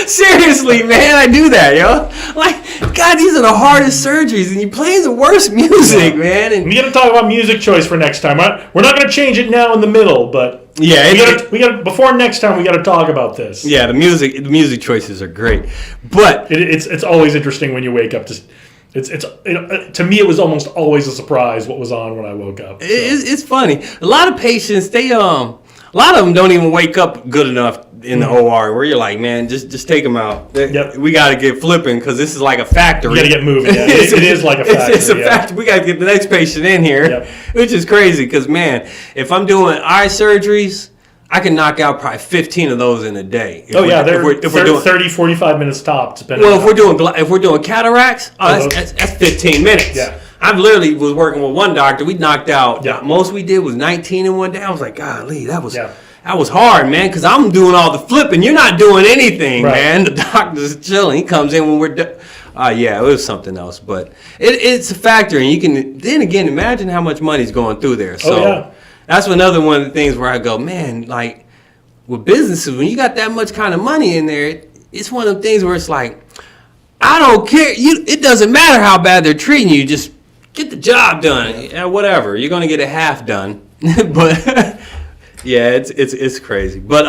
A: Seriously, man, I do that, yo. Like, God, these are the hardest surgeries, and you play the worst music, man. And
B: we got to talk about music choice for next time. We're not going to change it now in the middle, but
A: yeah,
B: we got before next time. We got to talk about this.
A: Yeah, the music choices are great, but
B: it's always interesting when you wake up. To me, it was almost always a surprise what was on when I woke up. So.
A: It's funny. A lot of patients, a lot of them don't even wake up good enough in the OR where you're like, man, just take them out. We got to get flipping because this is like a factory.
B: You got to get moving. Yeah. it is like a factory.
A: It's a factory. We got to get the next patient in here, which is crazy because, man, if I'm doing eye surgeries, I can knock out probably 15 of those in a day.
B: If we're doing 30, 45 minutes top.
A: Well, if we're doing cataracts, that's 15 minutes.
B: Yeah.
A: I literally was working with one doctor. We knocked out. Most we did was 19 in one day. I was like, golly, that was hard, man, because I'm doing all the flipping. You're not doing anything, man. The doctor's chilling. He comes in when we're done. It was something else, but it's a factor, and you can then again imagine how much money's going through there. So that's another one of the things where I go, man, like with businesses, when you got that much kind of money in there, it's one of the things where it's like, I don't care. It doesn't matter how bad they're treating you. Just get the job done. Yeah, whatever. You're gonna get it half done, but Yeah, it's crazy. But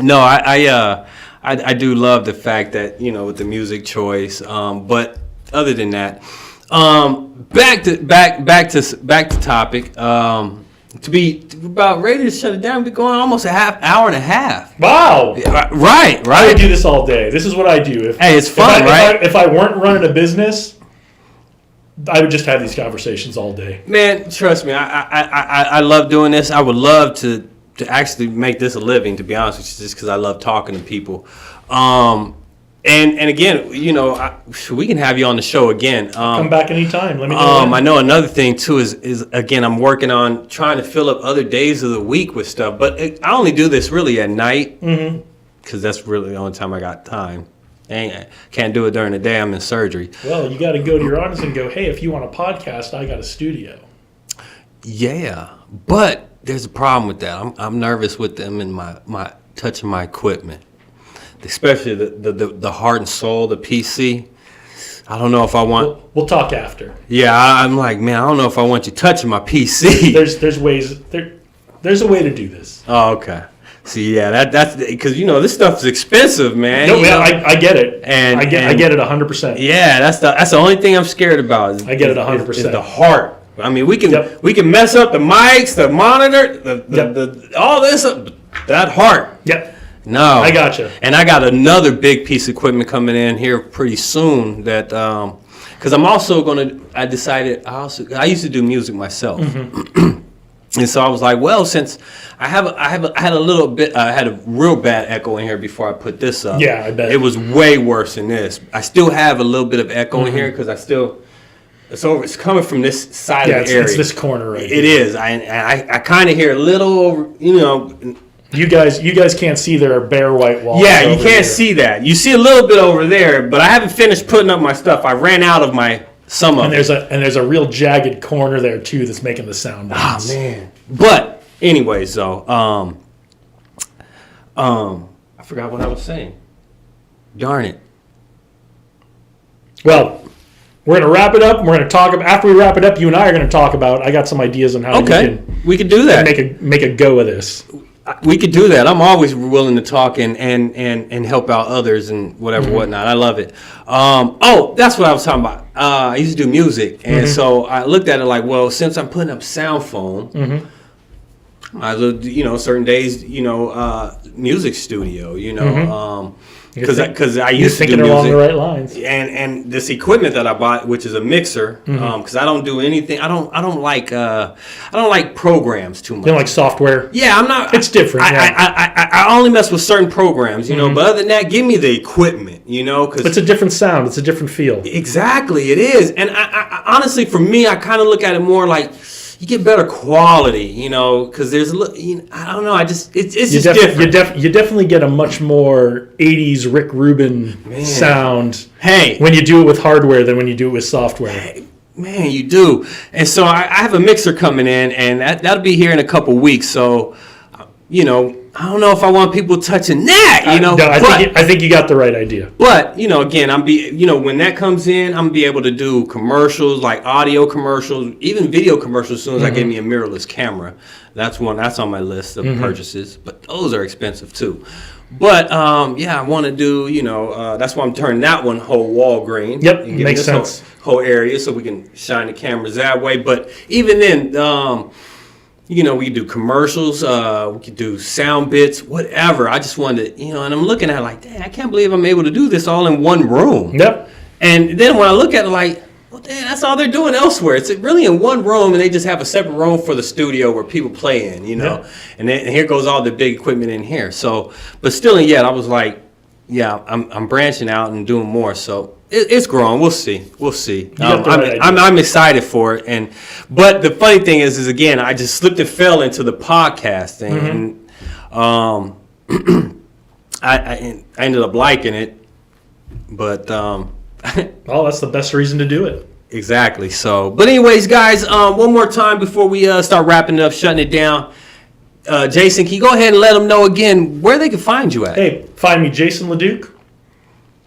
A: no, I do love the fact that, with the music choice. But other than that, back to topic. To be about ready to shut it down, we're going almost hour and a half.
B: Wow.
A: Right.
B: I would do this all day. This is what I do.
A: Hey, it's fun, right?
B: If I weren't running a business, I would just have these conversations all day. Man,
A: trust me, I love doing this. I would love to actually make this a living, to be honest with you, just because I love talking to people. And again, we can have you on the show again.
B: Come back anytime. Let me know.
A: I know another thing too is again, I'm working on trying to fill up other days of the week with stuff, but I only do this really at night because that's really the only time I got time. Can't do it during the day. I'm in surgery.
B: Well, you got to go to your audience and go, hey, if you want a podcast, I got a studio.
A: Yeah, but there's a problem with that. I'm nervous with them and my touching my equipment. Especially the heart and soul, the PC. I don't know if I want.
B: We'll talk after.
A: Yeah, I'm like, man, I don't know if I want you touching my PC.
B: There's ways. There's a way to do this.
A: Oh, okay. See, yeah, that's because this stuff is expensive, man.
B: No, I get it, and I get it 100%.
A: Yeah, that's the only thing I'm scared about.
B: I get it 100%.
A: Is the heart. I mean, we can mess up the mics, the monitor, the all this. That heart.
B: Yep.
A: No,
B: I gotcha.
A: And I got another big piece of equipment coming in here pretty soon. That because I'm also I decided I used to do music myself, and so I was like, well, since I had a real bad echo in here before I put this up.
B: Yeah, I bet
A: it was way worse than this. I still have a little bit of echo in here because it's coming from this side of the area.
B: It's this corner right here.
A: It is. I kind of hear a little over,
B: You guys can't see their bare white walls.
A: Yeah, you can't see that. You see a little bit over there, but I haven't finished putting up my stuff. I ran out of some of it.
B: And there's a real jagged corner there too that's making the sound.
A: Oh man. But anyways, though, I forgot what I was saying. Darn it.
B: Well, we're gonna wrap it up. We're gonna talk about after we wrap it up. You and I are gonna talk about. I got some ideas on how
A: we could do that.
B: Make a go of this.
A: We could do that. I'm always willing to talk and help out others and whatnot. I love it. That's what I was talking about. I used to do music, and so I looked at it like, well, since I'm putting up sound foam, I certain days, music studio, because I used to do music
B: along the right lines,
A: and this equipment that I bought, which is a mixer, because I don't do anything. I don't like programs too much.
B: You don't like software?
A: Yeah, I'm not.
B: It's different.
A: I only mess with certain programs, but other than that, give me the equipment, because
B: it's a different sound. It's a different feel.
A: Exactly, it is. And I honestly, for me, I kind of look at it more like you get better quality, because there's a little, I don't know, it's just different.
B: You definitely get a much more 80s Rick Rubin sound when you do it with hardware than when you do it with software.
A: Man, you do. And so I have a mixer coming in, and that'll be here in a couple weeks, so, I don't know if I want people touching that,
B: I think you got the right idea.
A: But, again, when that comes in, I'm going to be able to do commercials, like audio commercials, even video commercials as soon as I get me a mirrorless camera. That's on my list of purchases, but those are expensive too. But, I want to do, that's why I'm turning that whole wall green.
B: Yep, makes sense.
A: Whole area so we can shine the cameras that way. But even then, we could do commercials, we could do sound bits, whatever. I just wanted to, and I'm looking at it like, dang, I can't believe I'm able to do this all in one room.
B: Yep.
A: And then when I look at it like, well, dang, that's all they're doing elsewhere. It's really in one room, and they just have a separate room for the studio where people play in, Yep. And here goes all the big equipment in here. So, but still and yet, I was like, yeah, I'm branching out and doing more. So it's growing. We'll see. I'm excited for it. But the funny thing is again, I just slipped and fell into the podcasting, and I ended up liking it. But
B: well, that's the best reason to do it.
A: Exactly. So, but anyways, guys, one more time before we start wrapping it up, shutting it down. Jason, can you go ahead and let them know again where they can find you at?
B: Hey, find me Jason LeDuc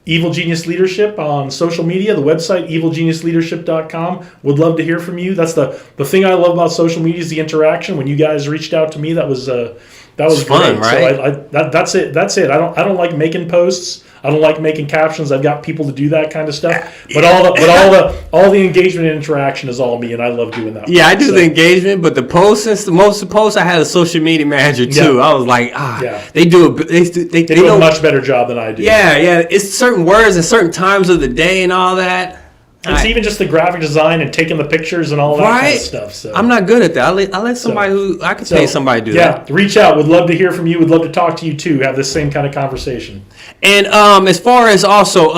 B: Evil Genius Leadership on social media, the website, evilgeniusleadership.com. Would love to hear from you. That's the thing I love about social media is the interaction. When you guys reached out to me, that was
A: fun,
B: great.
A: right?
B: So that's it. I don't like making posts. I don't like making captions. I've got people to do that kind of stuff. But all the engagement and interaction is all me, and I love doing that.
A: Yeah, I do the engagement, but the posts, since most of the posts, I had a social media manager too. I was like, they do a
B: much better job than I do.
A: Yeah. It's certain words and certain times of the day and all that.
B: It's even just the graphic design and taking the pictures and all that kind of stuff. So
A: I'm not good at that. I let somebody I could pay somebody to do that.
B: Yeah, reach out. Would love to hear from you. Would love to talk to you too. Have this same kind of conversation.
A: And as far as also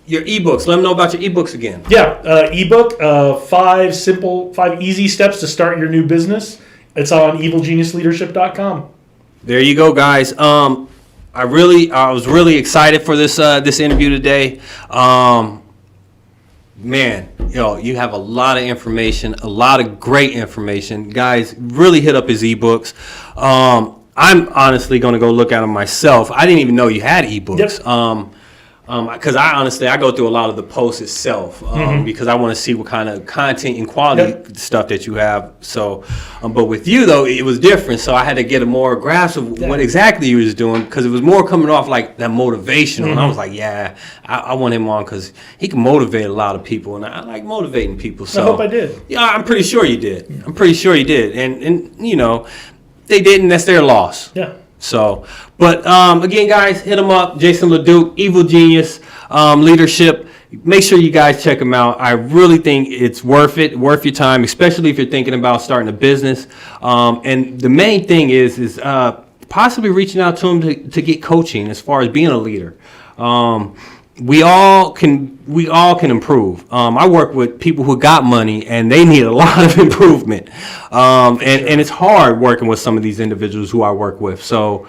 A: your ebooks, let them know about your ebooks again.
B: Yeah, ebook 5 easy steps to start your new business. It's on evilgeniusleadership.com.
A: There you go, guys. I was really excited for this interview today. Man, you have a lot of information, a lot of great information. Guys, really hit up his ebooks. I'm honestly going to go look at them myself. I didn't even know you had ebooks.
B: Yep.
A: Because I go through a lot of the posts itself because I want to see what kind of content and quality stuff that you have. So, but with you though, it was different. So I had to get a more grasp of what exactly you was doing because it was more coming off like that motivational. And I was like, I want him on because he can motivate a lot of people, and I like motivating people. So
B: I hope I did.
A: Yeah, I'm pretty sure you did. I'm pretty sure you did, and they didn't. That's their loss.
B: Yeah.
A: So, but again, guys, hit him up. Jason LeDuc, Evil Genius Leadership. Make sure you guys check him out. I really think it's worth your time, especially if you're thinking about starting a business. And the main thing is possibly reaching out to him to get coaching as far as being a leader. We all can improve. I work with people who got money and they need a lot of improvement. And it's hard working with some of these individuals who I work with. So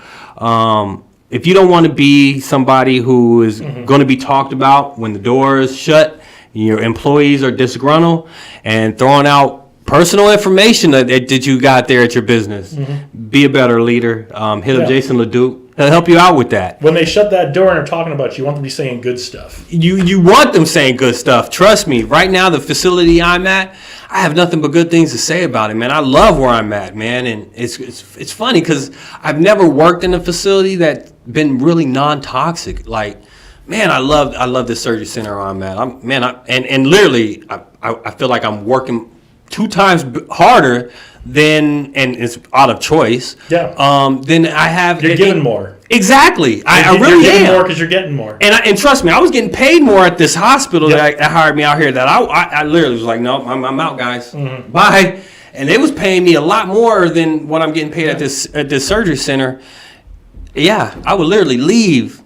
A: if you don't want to be somebody who is going to be talked about when the door is shut, your employees are disgruntled and throwing out personal information that you got there at your business, be a better leader. Hit up Jason LeDuc. He'll help you out with that.
B: When they shut that door and are talking about you want them to be saying good stuff.
A: You want them saying good stuff. Trust me. Right now, the facility I'm at, I have nothing but good things to say about it, man. I love where I'm at, man. And it's funny because I've never worked in a facility that's been really non-toxic. Like, man, I love this surgery center where I'm at. And literally, I feel like I'm working 2 times harder than, and it's out of choice.
B: Yeah.
A: Then I have.
B: You're giving more.
A: Exactly. I really
B: You're giving
A: am.
B: more because you're getting more.
A: And trust me, I was getting paid more at this hospital that hired me out here. That I literally was like, no, I'm out, guys. Bye. And they was paying me a lot more than what I'm getting paid at this surgery center. Yeah, I would literally leave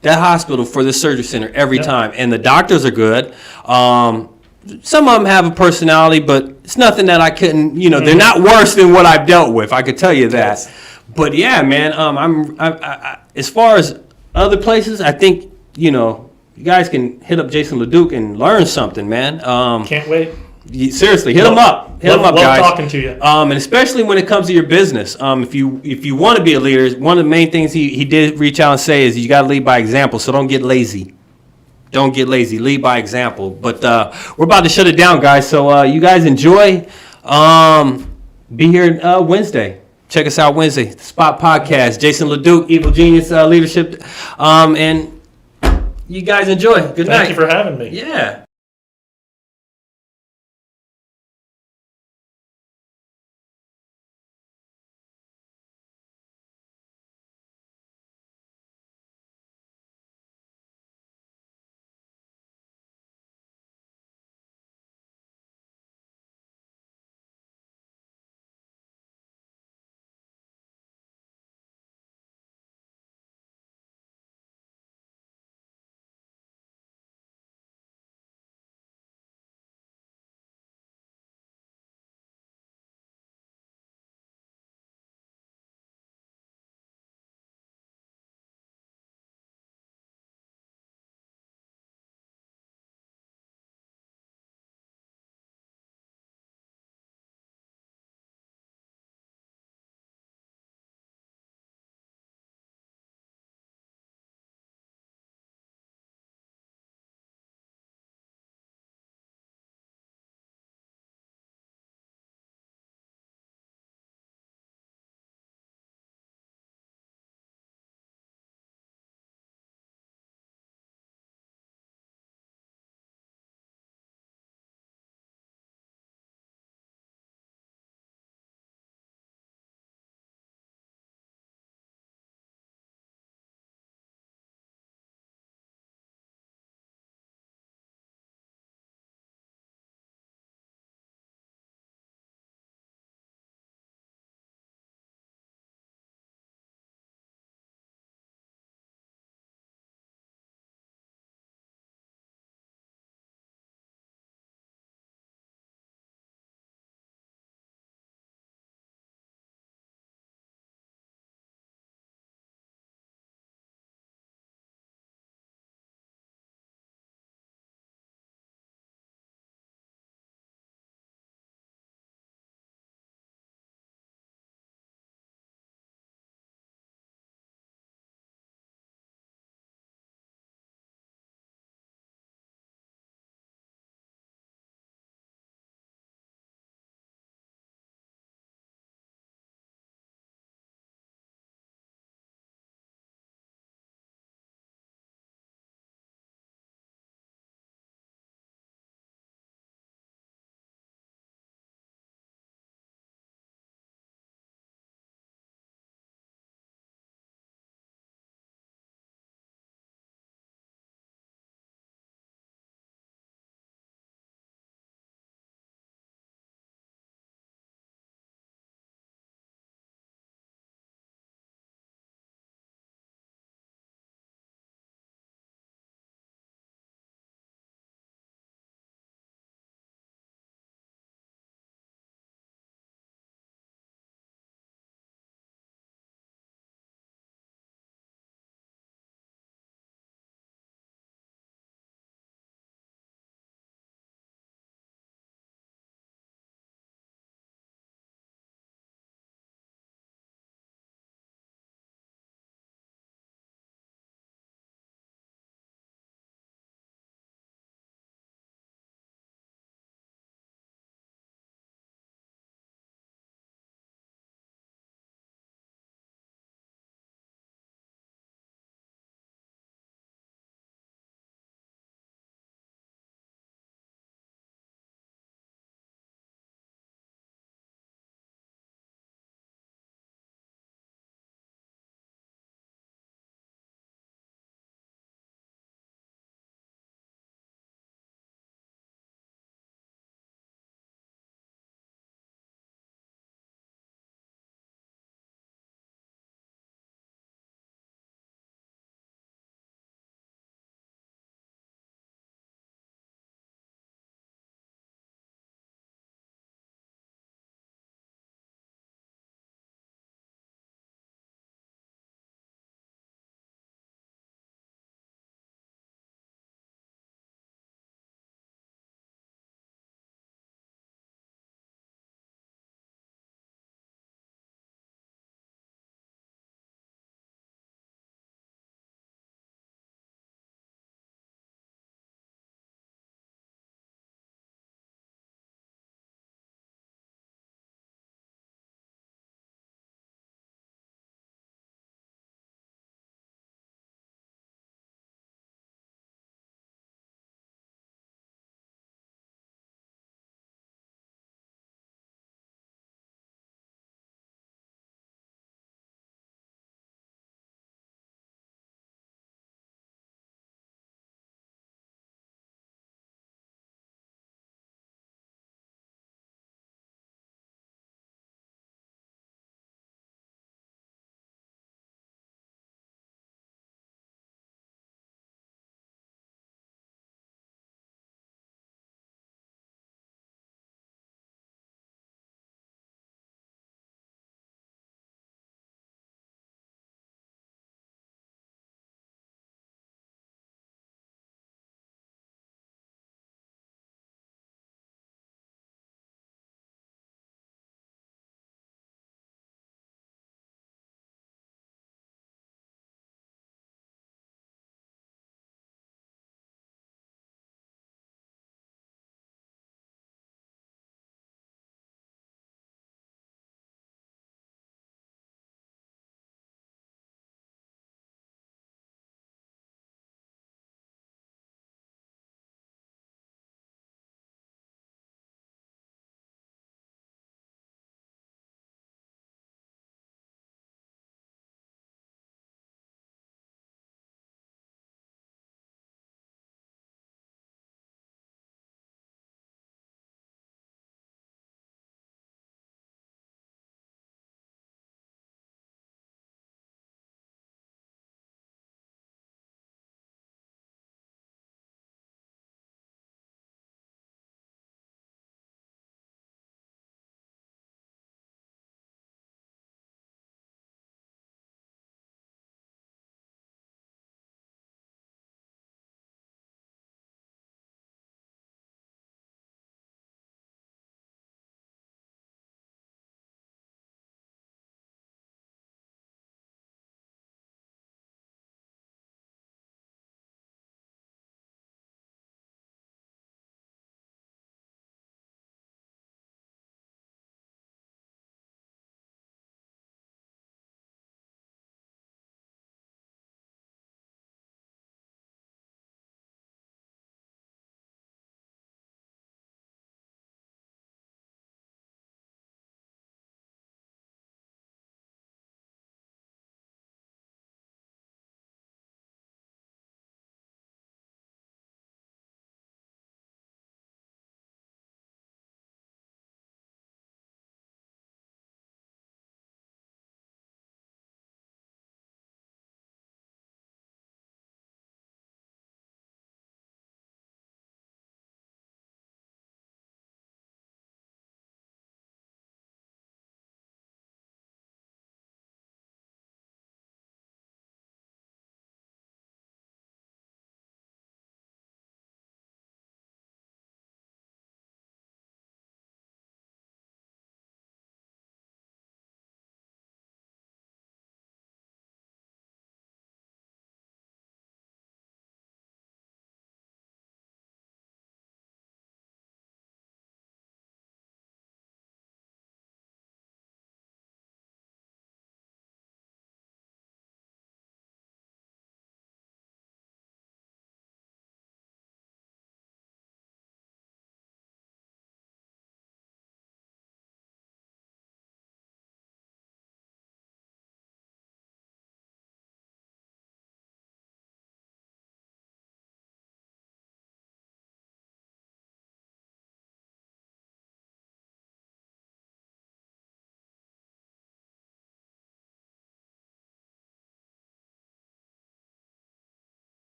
A: that hospital for this surgery center every time. And the doctors are good. Some of them have a personality, but it's nothing that I couldn't, they're not worse than what I've dealt with. I could tell you that. Yes. But yeah, man, I as far as other places, I think, you guys can hit up Jason LeDuc and learn something, man.
B: Can't wait.
A: Seriously, hit him up. Hit him up, guys.
B: Love talking to you.
A: And especially when it comes to your business. If you want to be a leader, one of the main things he did reach out and say is you got to lead by example, so don't get lazy. Don't get lazy. Lead by example. But we're about to shut it down, guys. So you guys enjoy. Be here Wednesday. Check us out Wednesday. The Spot Podcast. Jason LeDuc, Evil Genius Leadership. And you guys enjoy. Good night.
B: Thank you for having me.
A: Yeah.